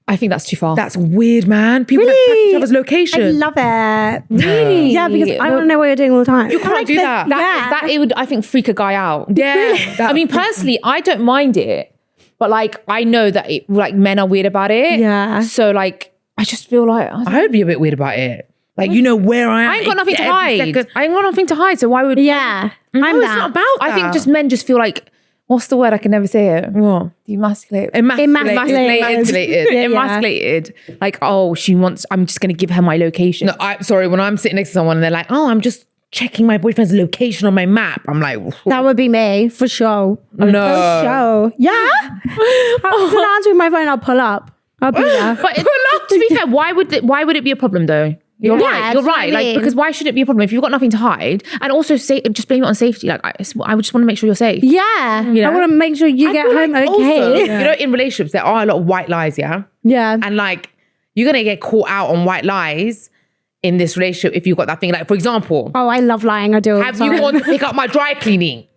I think that's too far. That's weird, man. People Really? like track each other's location. I love it. Really? Yeah, because I want to know what you're doing all the time. You can't do that. that it would, I think, freak a guy out. Yeah. I mean, personally, I don't mind it, but like I know that like men are weird about it. Yeah. So like I just feel like I would be a bit weird about it. Like, you know where I am. I ain't got nothing to every hide. second. I ain't got nothing to hide. So why would? Yeah. No, I'm it's that. not about that. I think just men just feel like, what's the word? I can never say it. What? Demasculate. Emasculated. Yeah. Emasculated. Like, oh, I'm just going to give her my location. No, I'm sorry. When I'm sitting next to someone and they're like, oh, I'm just checking my boyfriend's location on my map. I'm like, That would be me, for sure. no. For sure. Yeah. I'm going to answer with my phone. I'll pull up. I'll be there. But to be fair, why would it be a problem though? You're Yeah, right. You're that's what right. I Like, mean. because why should it be a problem if you've got nothing to hide? And also just blame it on safety. Like I would just want to make sure you're safe. Yeah. You know? I want to make sure you get home okay. Also, you know, in relationships, there are a lot of white lies, yeah? Yeah. And like, you're going to get caught out on white lies in this relationship if you've got that thing. Like, for example, Oh, I love lying. I do. all the have you time. gone to pick up my dry cleaning?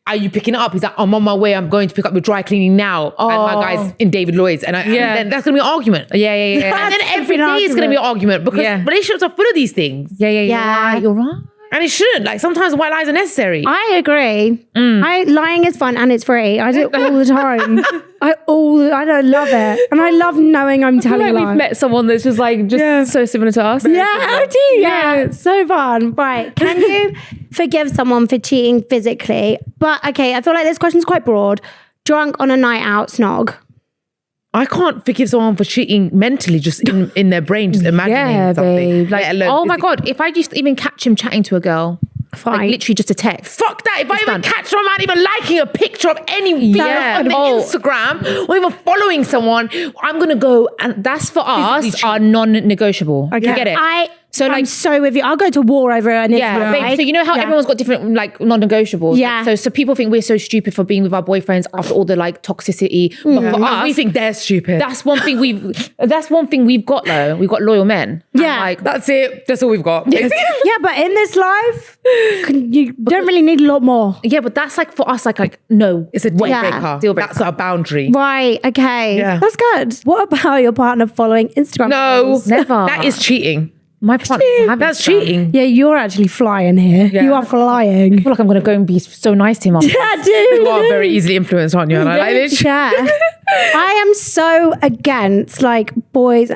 Are you picking it up? He's like, I'm on my way. I'm going to pick up your dry cleaning now. And my guy's in David Lloyd's. And then that's going to be an argument. Yeah. And then every an day is going to be an argument because Yeah. relationships are full of these things. Yeah. You're right. And it shouldn't. Like, sometimes white lies are necessary. I agree. Lying is fun and it's free. I do it all the time. I don't love it. And I love knowing I'm telling Like a we've lie. met someone that's just like so similar to us. Yeah, how do you? Yeah, it's so fun. Right. Can you forgive someone for cheating physically? But okay, I feel like this question's quite broad. Drunk on a night out, snog. I can't forgive someone for cheating mentally, just in their brain, just imagining Yeah, something. babe. Like, Let alone oh my physically. God, if I just even catch him chatting to a girl, Fine. like literally just a text. Fuck that. If I even done. catch someone out even liking a picture of any video Yeah. on the Oh. Instagram or even following someone, I'm going to go and That's for us Physically are non-negotiable. You get it? So I'm like, so with you. I'll go to war over an yeah, Instagram. babe, so you know how Yeah. everyone's got different like non-negotiables. Yeah. So people think we're so stupid for being with our boyfriends after all the like toxicity. But for us, we think they're stupid. that's one thing we've got though. We've got loyal men. And, Yeah. like That's it. That's all we've got. Yeah, but in this life, you don't really need a lot more. yeah, but that's like for us like no. It's a deal Yeah. breaker. Deal breaker. That's our boundary. Right, okay. Yeah. That's good. What about your partner following Instagram? No, posts? Never. That is cheating. My partner That's cheating. Yeah, you're actually flying here. Yeah. You are flying. I feel like I'm gonna go and be so nice to him. After. Yeah, dude. You are very easily influenced, aren't you? And I like this. Yeah. I am so against like boys.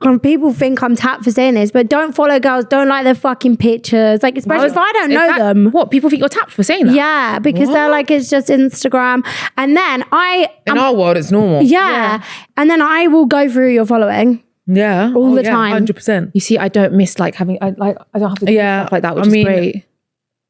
And people think I'm tapped for saying this, but don't follow girls. Don't like their fucking pictures. Like, especially if I don't Is know that- them. What people think you're tapped for saying that? Yeah, because they're like, it's just Instagram. And then In our world, it's normal. yeah. And then I will go through your following. Yeah. All the time. 100%. You see, I don't miss like having. I don't have to do Yeah, stuff like that, which I is mean, great.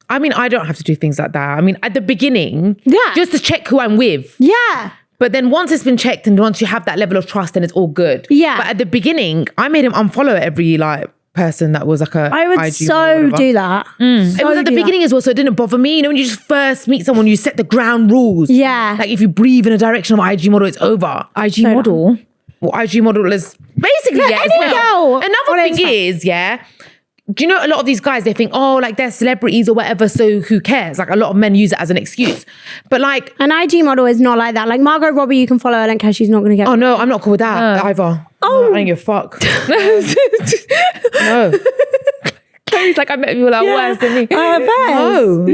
I mean, I don't have to do things like that. I mean, at the beginning, Yeah. just to check who I'm with. Yeah. But then once it's been checked and once you have that level of trust, then it's all good. Yeah. But at the beginning, I made him unfollow every like person that was like a I would IG or so whatever. do that. It was at the beginning as well, so it didn't bother me. You know, when you just first meet someone, you set the ground rules. Yeah. Like if you breathe in a direction of IG model, it's over. IG model. Well, IG model is basically yeah. any girl on Another thing Instagram. is, yeah. Do you know a lot of these guys, they think, oh, like they're celebrities or whatever, so who cares? Like a lot of men use it as an excuse. But like, An IG model is not like that. Like Margot Robbie, you can follow her. I don't care. She's not going to get. oh no, I'm not cool with that either. Oh, I don't give a fuck. No. Chloe's like, I met people that are worse than me.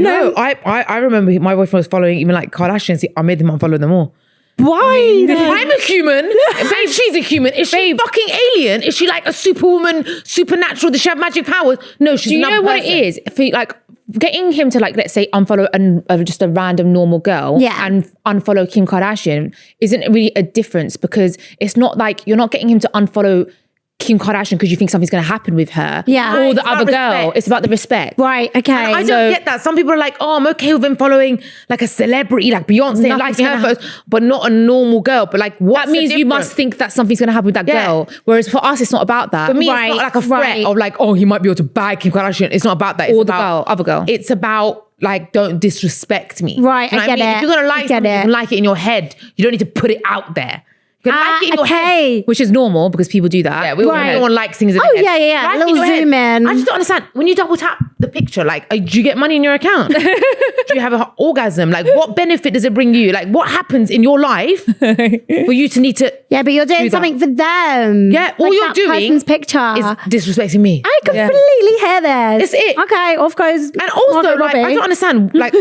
No. I remember my boyfriend was following even like Kardashians. I made them unfollow them all. Why? I'm a human. Babe, she's a human. Is she fucking alien? Is she like a superwoman, supernatural? Does she have magic powers? No, she's Do you another know what it person. is? For like getting him to like, let's say, unfollow just a random normal girl Yeah. and unfollow Kim Kardashian isn't really a difference because it's not like you're not getting him to unfollow Kim Kardashian because you think something's going to happen with her Yeah. or Right, the it's about other girl. respect. It's about the respect. Right. Okay. I don't get that. Some people are like, oh, I'm okay with him following like a celebrity, like Beyonce, and Nothing's liking her gonna photos, but not a normal girl. But like, what's That means the you difference? must think that something's going to happen with that Yeah. girl. Whereas for us, it's not about that. For me, Right, it's not like a threat right. of like, oh, he might be able to bag Kim Kardashian. It's not about that. It's Or the about girl, other girl. It's about like, don't disrespect me. Right, You know I what get it. If you're gonna like I get something, you it. can like it in your head. You don't need to put it out there. You can like it in your head. Which is normal because people do that. Yeah, everyone likes things in Oh, their head. yeah. Like Little in your head. zoom in. I just don't understand. When you double tap the picture, like, do you get money in your account? Do you have an orgasm? Like, what benefit does it bring you? Like, what happens in your life for you to need to... Yeah, but you're doing do that? something for them. Yeah, all Like you're that doing person's picture. is disrespecting me. I completely hear this. That's it. Okay, off goes. And also, Margot like, Robbie. I don't understand. Like,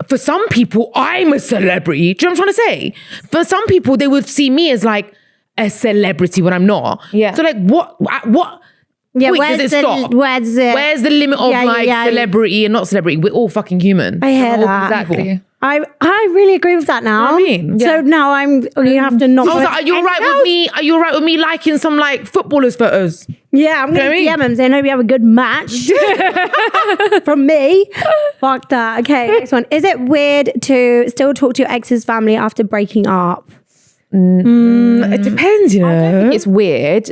for some people, I'm a celebrity. Do you know what I'm trying to say? For some people, they would see me as like a celebrity when I'm not. Yeah. So like, what? Yeah, Point where's does it the stop? where's it? Where's the limit of celebrity and not celebrity? We're all fucking human. I hear We're all that. people. Exactly. I really agree with that now. You know what I mean? So now you have to not. I was like, are you all right with me? Are you all right with me liking some like footballers' photos? Yeah, I'm know gonna what I DM him saying hope you have a good match from me. Fuck that. Okay, next one. Is it weird to still talk to your ex's family after breaking up? It depends, you know. It's weird.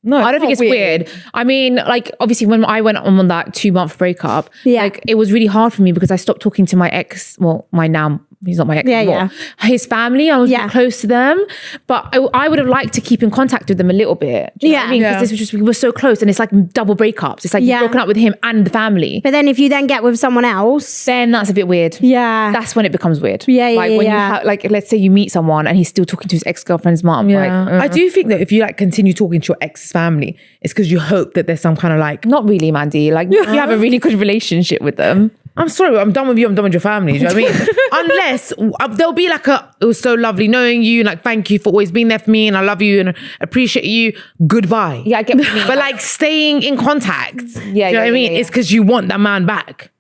No, I don't think it's weird. I mean, like, obviously, when I went on that 2-month breakup, like, it was really hard for me because I stopped talking to my ex. Well, my now, he's not my ex anymore. His family, I was really close to them, but I would have liked to keep in contact with them a little bit. Do you know what I mean? Because this was just, we were so close, and it's like double breakups. It's like you've broken up with him and the family. But then if you then get with someone else, Then that's a bit weird. yeah, That's when it becomes weird. Yeah, like when yeah. you like, let's say you meet someone and he's still talking to his ex-girlfriend's mom. Yeah. Like, I do think that if you like continue talking to your ex's family, it's because you hope that there's some kind of like, not really, Mandy. Like, you have a really good relationship with them. I'm sorry, I'm done with you, I'm done with your family. Do you know what I mean? Unless there'll be like it was so lovely knowing you, like, thank you for always being there for me and I love you and appreciate you. Goodbye. Yeah, I get what you mean. But like staying in contact, do you know what I mean? yeah. It's because you want that man back.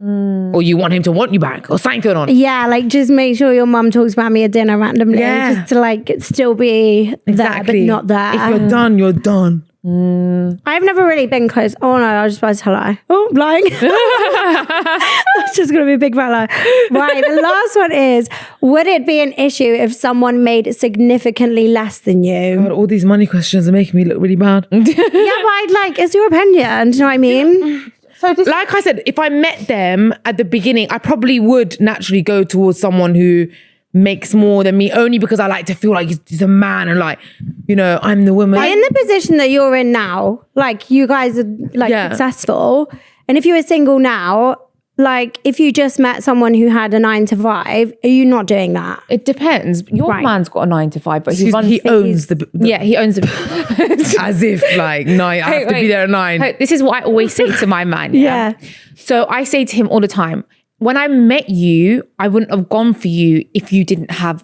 Or you want him to want you back or something going on. yeah, like just make sure your mum talks about me at dinner randomly, Yeah. just to like still be there but not there. If you're done, you're done. I've never really been close. Oh no, I was just about to tell a lie. Oh, I'm lying. It's just going to be a big fat lie. Right, the last one is, would it be an issue if someone made significantly less than you? God, all these money questions are making me look really bad. Yeah, but I'd like, it's your opinion, do you know what I mean? Like I said, if I met them at the beginning, I probably would naturally go towards someone who makes more than me, only because I like to feel like he's a man and like, you know, I'm the woman. But in the position that you're in now, like you guys are like successful, and if you were single now, like if you just met someone who had a 9 to 5, are you not doing that? It depends. Your man's got a 9 to 5, but he runs. He owns the Yeah, he owns the. as if like 9. I have to be there at 9. Hey, this is what I always say to my man. Yeah. So I say to him all the time, when I met you, I wouldn't have gone for you if you didn't have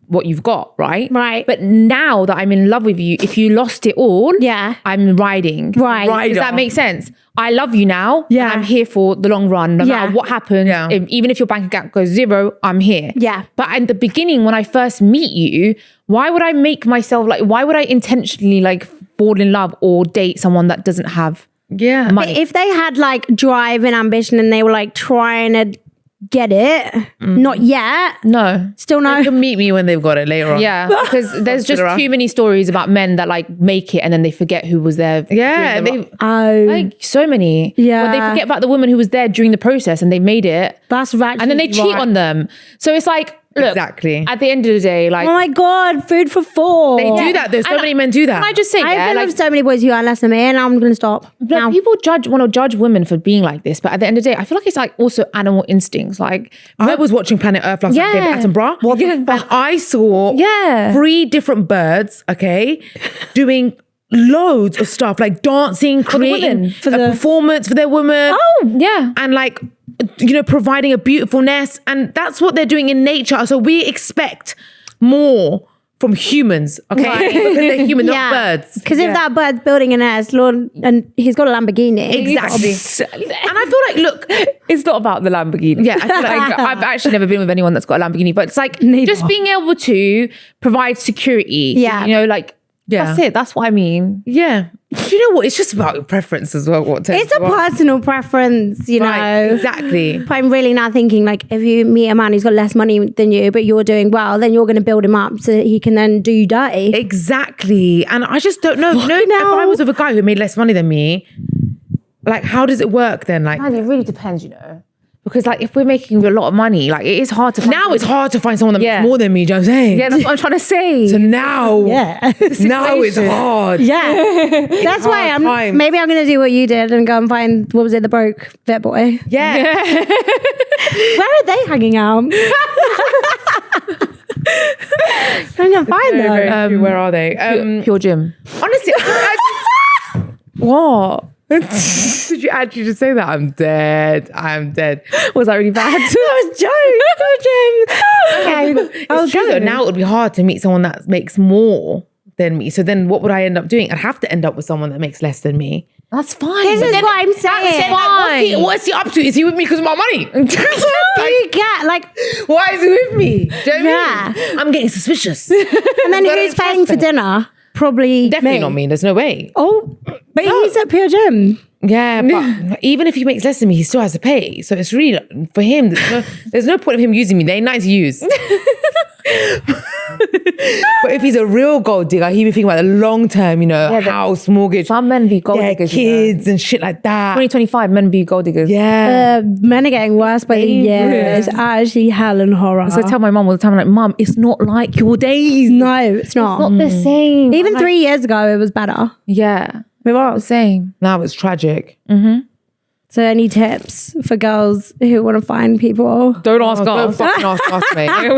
what you've got, right? Right. But now that I'm in love with you, if you lost it all, I'm riding. Right. Does that make sense? I love you now. Yeah. And I'm here for the long run. No matter what happens, even if your bank account goes 0, I'm here. Yeah. But in the beginning, when I first meet you, why would I make myself like, why would I intentionally like fall in love or date someone that doesn't have money? If they had like drive and ambition and they were like trying to get it, not yet. No. Still no. They can meet me when they've got it later on. Yeah, because there's just too many stories about men that like make it and then they forget who was there. Yeah. Like so many. Yeah. But they forget about the woman who was there during the process and they made it. That's right. And then they cheat on them. So it's like, look, Exactly. at the end of the day, like, oh my God, food for 4. They do that. There's so many men do that. can I just say, I've been like, with so many boys who are less than me, and I'm going to stop. now. people want to judge women for being like this, but at the end of the day, I feel like it's like also animal instincts. Like, I was watching Planet Earth last night in Attenborough. And I saw 3 different birds, doing loads of stuff, like dancing, creating women, a performance for their woman. oh, yeah. And like, you know, providing a beautiful nest. And that's what they're doing in nature. So we expect more from humans, because they're human, not birds. Because if that bird's building a nest, Lord, and he's got a Lamborghini. Exactly. And I feel like, look, It's not about the Lamborghini. Yeah, I feel like, I've actually never been with anyone that's got a Lamborghini, but it's like just being able to provide security. Yeah. You know, like, that's it. That's what I mean. yeah. Do you know what? It's just about your preference as well. It's a personal preference, you know. Exactly. But I'm really now thinking, like, if you meet a man who's got less money than you, but you're doing well, then you're going to build him up so that he can then do you dirty. Exactly. And I just don't know. If I was with a guy who made less money than me, like, how does it work then? Like, And it really depends, you know. Because like if we're making a lot of money, like it is hard to find Now it's hard to find someone that Yeah. makes more than me. Do you know what I'm saying? Yeah, that's what I'm trying to say. So now, Yeah. now it's hard. Yeah. That's why hard times. maybe I'm going to do what you did and go and find, what was it, the broke vet boy? Yeah. Where are they hanging out? I'm going to find them. Where are they? Pure gym. Honestly, What? did you actually just say that? I'm dead. Was that really bad? That was Joe. Okay. It's true though. Now it would be hard to meet someone that makes more than me. So then what would I end up doing? I'd have to end up with someone that makes less than me. That's fine. This is what I'm saying. fine. What's he up to? Is he with me because of my money? You get like, Why is he with me? Do you know what I mean? Yeah. I'm getting suspicious. and then I who's don't paying for trust them. dinner? Probably Definitely me. not me. There's no way. Oh, but he's at Pure Gym. Yeah, but even if he makes less than me, he still has to pay. So it's really, for him, there's no point of him using me. They ain't nice to use. But if he's a real gold digger, he'd be thinking about the long term, house, mortgage, Some men be gold diggers. kids and shit like that. 2025, men be gold diggers. Yeah. Men are getting worse by the year. It's actually hell and horror. So I tell my mum all the time, I'm like, Mum, it's not like your days. no, it's not. Not the same. Even 3 years ago, it was better. Yeah. It The was. same. Now it's tragic. So any tips for girls who want to find people? Don't ask Don't us. fucking ask us, mate. I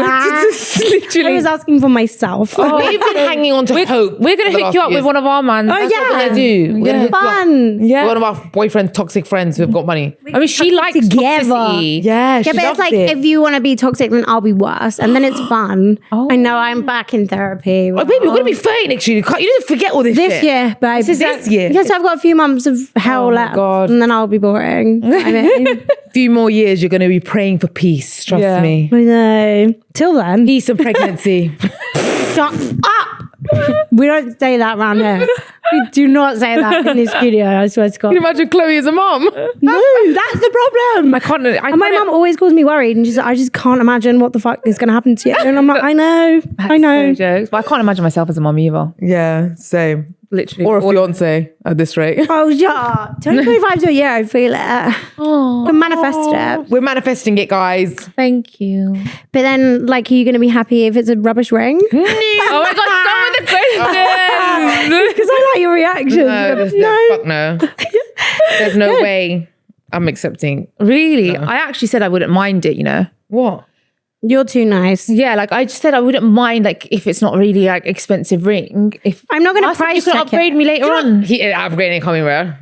Literally. was asking for myself. We've been hanging on to hope. We're going to hook you up with one of our mans. Oh, That's what yeah. we're gonna do. We're gonna hook you up. Fun. Yeah. One of our boyfriend toxic friends who've got money. I mean, she likes together. toxicity. Yeah, Yeah, she but it's loves like it. if you want to be toxic, then I'll be worse, and then it's fun. I know I'm back in therapy. Oh, baby, we're gonna be 30 next year. You need to forget all this This shit. year, babe. This year. Yes, I've got a few months of hell Oh my left, God. and then I'll be boring. I mean, Few more years, you're gonna be praying for peace. Trust Yeah. me. I know. Till then, Peace and pregnancy. shut up. We don't say that around here. We do not say that in the studio. I swear to God. Imagine Chloe as a mom. No, that's the problem. And my mum always calls me worried, and she's like, I just can't imagine what the fuck is going to happen to you. And I'm like, I know. Jokes, but I can't imagine myself as a mum either. Yeah, same. Literally. Or a fiance at this rate. Oh, yeah. 2025 to a year, I feel it. Oh, Can manifest it. We're manifesting it, guys. thank you. But then, like, are you going to be happy if it's a rubbish ring? Oh my God, stop with the questions. Because I like your reaction. Fuck no. There's no way I'm accepting. Really? I actually said I wouldn't mind it, What? You're too nice. Yeah, like I just said I wouldn't mind like if it's not really like expensive ring. If I'm not going I to said price you can check upgrade it. me later on. He upgrading coming, bro.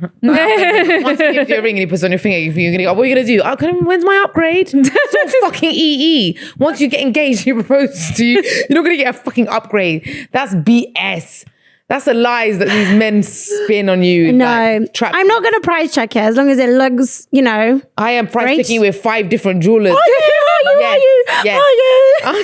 Once he gives you a ring and he puts it on your finger, you're gonna go, what are you gonna do? When's my upgrade? It's all fucking EE. Once you get engaged, he proposes to you, you're not gonna get a fucking upgrade. That's BS. That's the lies that these men spin on you. No, I'm I'm not going to price check it as long as it looks, I am price Great. checking you with 5 different jewelers. Are you? Yes, yes.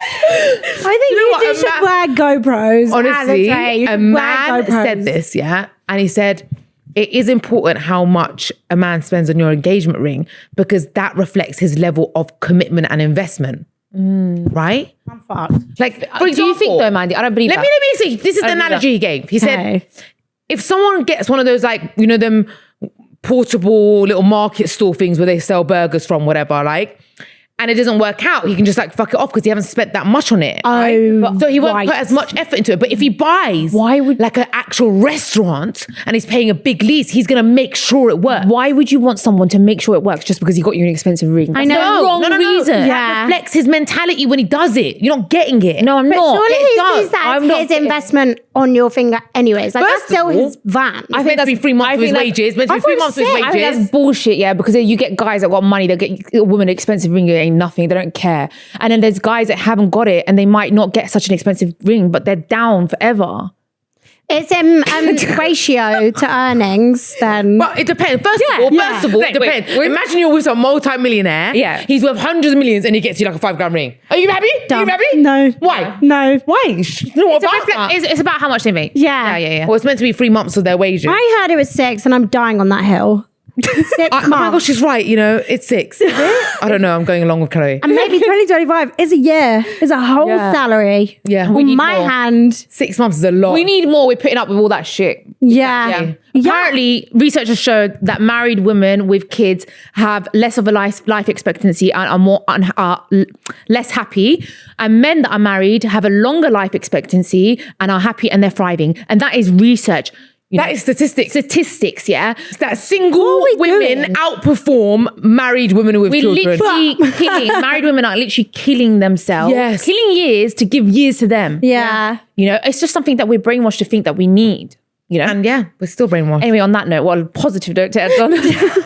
I think you, know what? two A should wear GoPros. Honestly, That's right. You a should wear man GoPros. said this, yeah, and he said it is important how much a man spends on your engagement ring because that reflects his level of commitment and investment. Right? I'm fucked. Like, for Do you example, think though, Mandy? I don't believe let that. me see. This is the don't believe analogy he gave. He said, Okay. if someone gets one of those, like, them portable little market store things where they sell burgers from, whatever, like, and it doesn't work out, he can just like fuck it off because he hasn't spent that much on it. Oh, Right? So he won't right. put as much effort into it. But if he buys like an actual restaurant and he's paying a big lease, he's gonna make sure it works. Why would you want someone to make sure it works just because he got you an expensive ring? That's know. the wrong No. reason. Yeah. That reflects his mentality when he does it. You're not getting it. No, I'm But not. surely It he does. sees that I'm as not his getting- investment on your finger anyways. Like, that's First still of all, his van. I think that's be 3 months of his wages. Meant to be 3 months of his I think wages. that's bullshit, yeah, because you get guys that got money that get a woman an expensive ring, it ain't nothing, they don't care. And then there's guys that haven't got it and they might not get such an expensive ring, but they're down forever. It's ratio to earnings then. But it depends. First of all, it depends. Imagine you're with some multi-millionaire. Yeah. He's worth hundreds of millions and he gets you like a $5,000 ring. Are you happy? Are you happy? No. Why? No. Why? You know what about that? It's about how much they make. Yeah. Yeah. Well, it's meant to be 3 months of their wages. I heard it was 6 and I'm dying on that hill. months. Oh my gosh, she's right. You know, it's 6. I don't know. I'm going along with Chloe. And maybe 2025 is a year. Is a whole salary. Yeah. On We my more. hand. 6 months is a lot. We need more. We're putting up with all that shit. Yeah. Apparently, research has showed that married women with kids have less of a life expectancy and are less happy. And men that are married have a longer life expectancy and are happy and they're thriving. And that is research. That is statistics. Statistics, yeah. That single we women doing? outperform married women with We're children. literally killing, married women are literally killing themselves. Yes. Killing years to give years to them. Yeah. You know, it's just something that we're brainwashed to think that we need. You know? And yeah, we're still brainwashed. Anyway, on that note, what a positive note to end on.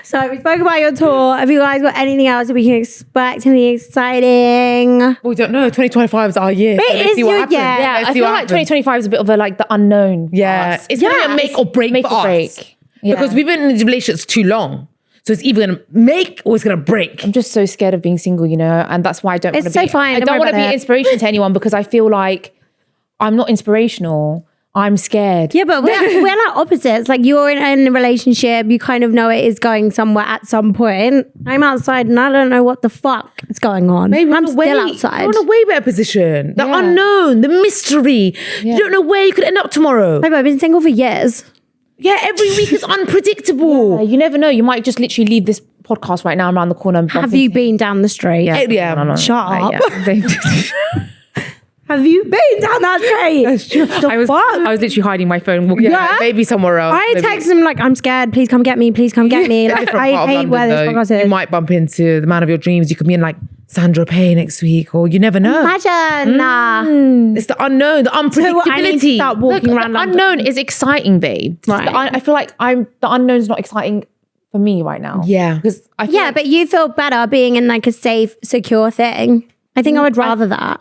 So we spoke about your tour. Have you guys got anything else that we can expect? Anything exciting? We don't know. 2025 is our year. It Let's is see what your happens. year. Yeah, Let's I see feel what like happens. 2025 is a bit of a like the unknown. Yeah, for us. it's gonna be a make or break Make for or us. break. Yeah. Because we've been in these relationships too long. So it's either gonna make or it's gonna break. I'm just so scared of being single, you know, and that's why I don't want to It's so be. fine, I don't don't worry want to about be it. inspiration to anyone because I feel like I'm not inspirational. I'm scared. Yeah, but we're like opposites. Like you're in a relationship, you kind of know it is going somewhere at some point. I'm outside and I don't know what the fuck is going on. Maybe I'm on a still way, outside. You're in a way better position. The Yeah. unknown, the mystery. You don't know where you could end up tomorrow. I've been single for years. Yeah, every week is unpredictable. You never know. You might just literally leave this podcast right now around the corner and bump Have you into- been down the street? Yeah. No. Shut up. Yeah. Have you been down that street? That's true. I was literally hiding my phone. Walking Yeah, maybe somewhere else. I maybe. text him like, I'm scared. Please come get me. Please come get me. A Like, different I part of hate London, where this though. podcast is. You might bump into the man of your dreams. You could be in like Sandra Pay next week, or you never know. Imagine. Nah. It's the unknown, the unpredictability. I need to start walking around the London. unknown is exciting, babe. Right. I feel like the unknown's not exciting for me right now. Yeah. because I feel Yeah, like but you feel better being in like a safe, secure thing. I think I would rather that.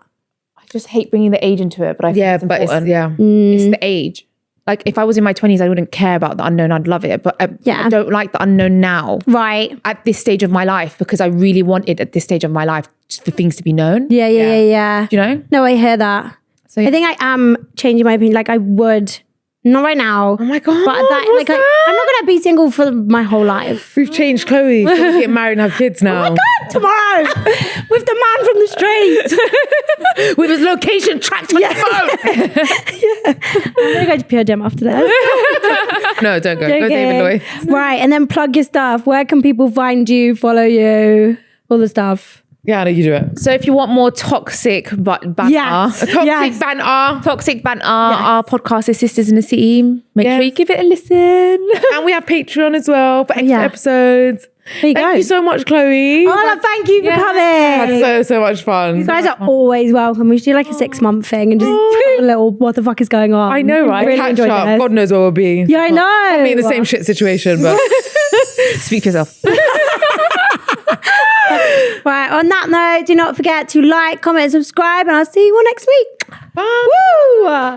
I just hate bringing the age into it. But I think it's but important. it's It's the age. Like if I was in my 20s, I wouldn't care about the unknown. I'd love it, but Yeah. I don't like the unknown now. Right. At this stage of my life, because I really wanted at this stage of my life just for things to be known. Yeah. Do you know? No, I hear that. So I think I am changing my opinion. Like I would, not right now. Oh my God, But that, what's like I'm not gonna be single for my whole life. We've changed Chloe. She's gonna get married and have kids now. Tomorrow, with the man from the street. With his location tracked on your phone. I'm gonna go to Pure Gym after this. No, don't go. Go David Lloyd. Right, and then plug your stuff. Where can people find you, follow you, all the stuff? Yeah, no, you do it. So if you want more toxic banter, Yes. Toxic banter. toxic banter, our podcast is Sisters in the City. Make sure you give it a listen. And we have Patreon as well for extra Yeah. episodes. There you go. Thank you so much, Chloe. Oh, thank you for coming. That's so much fun. You guys are always welcome. We should do like a 6-month thing and just have a little what the fuck is going on. I know, right? Really Catch enjoyed up. this. God knows where we'll be. Yeah, I know. We'll be in the same shit situation, but Speak for yourself. Right, on that note, do not forget to like, comment, and subscribe, and I'll see you all next week. bye.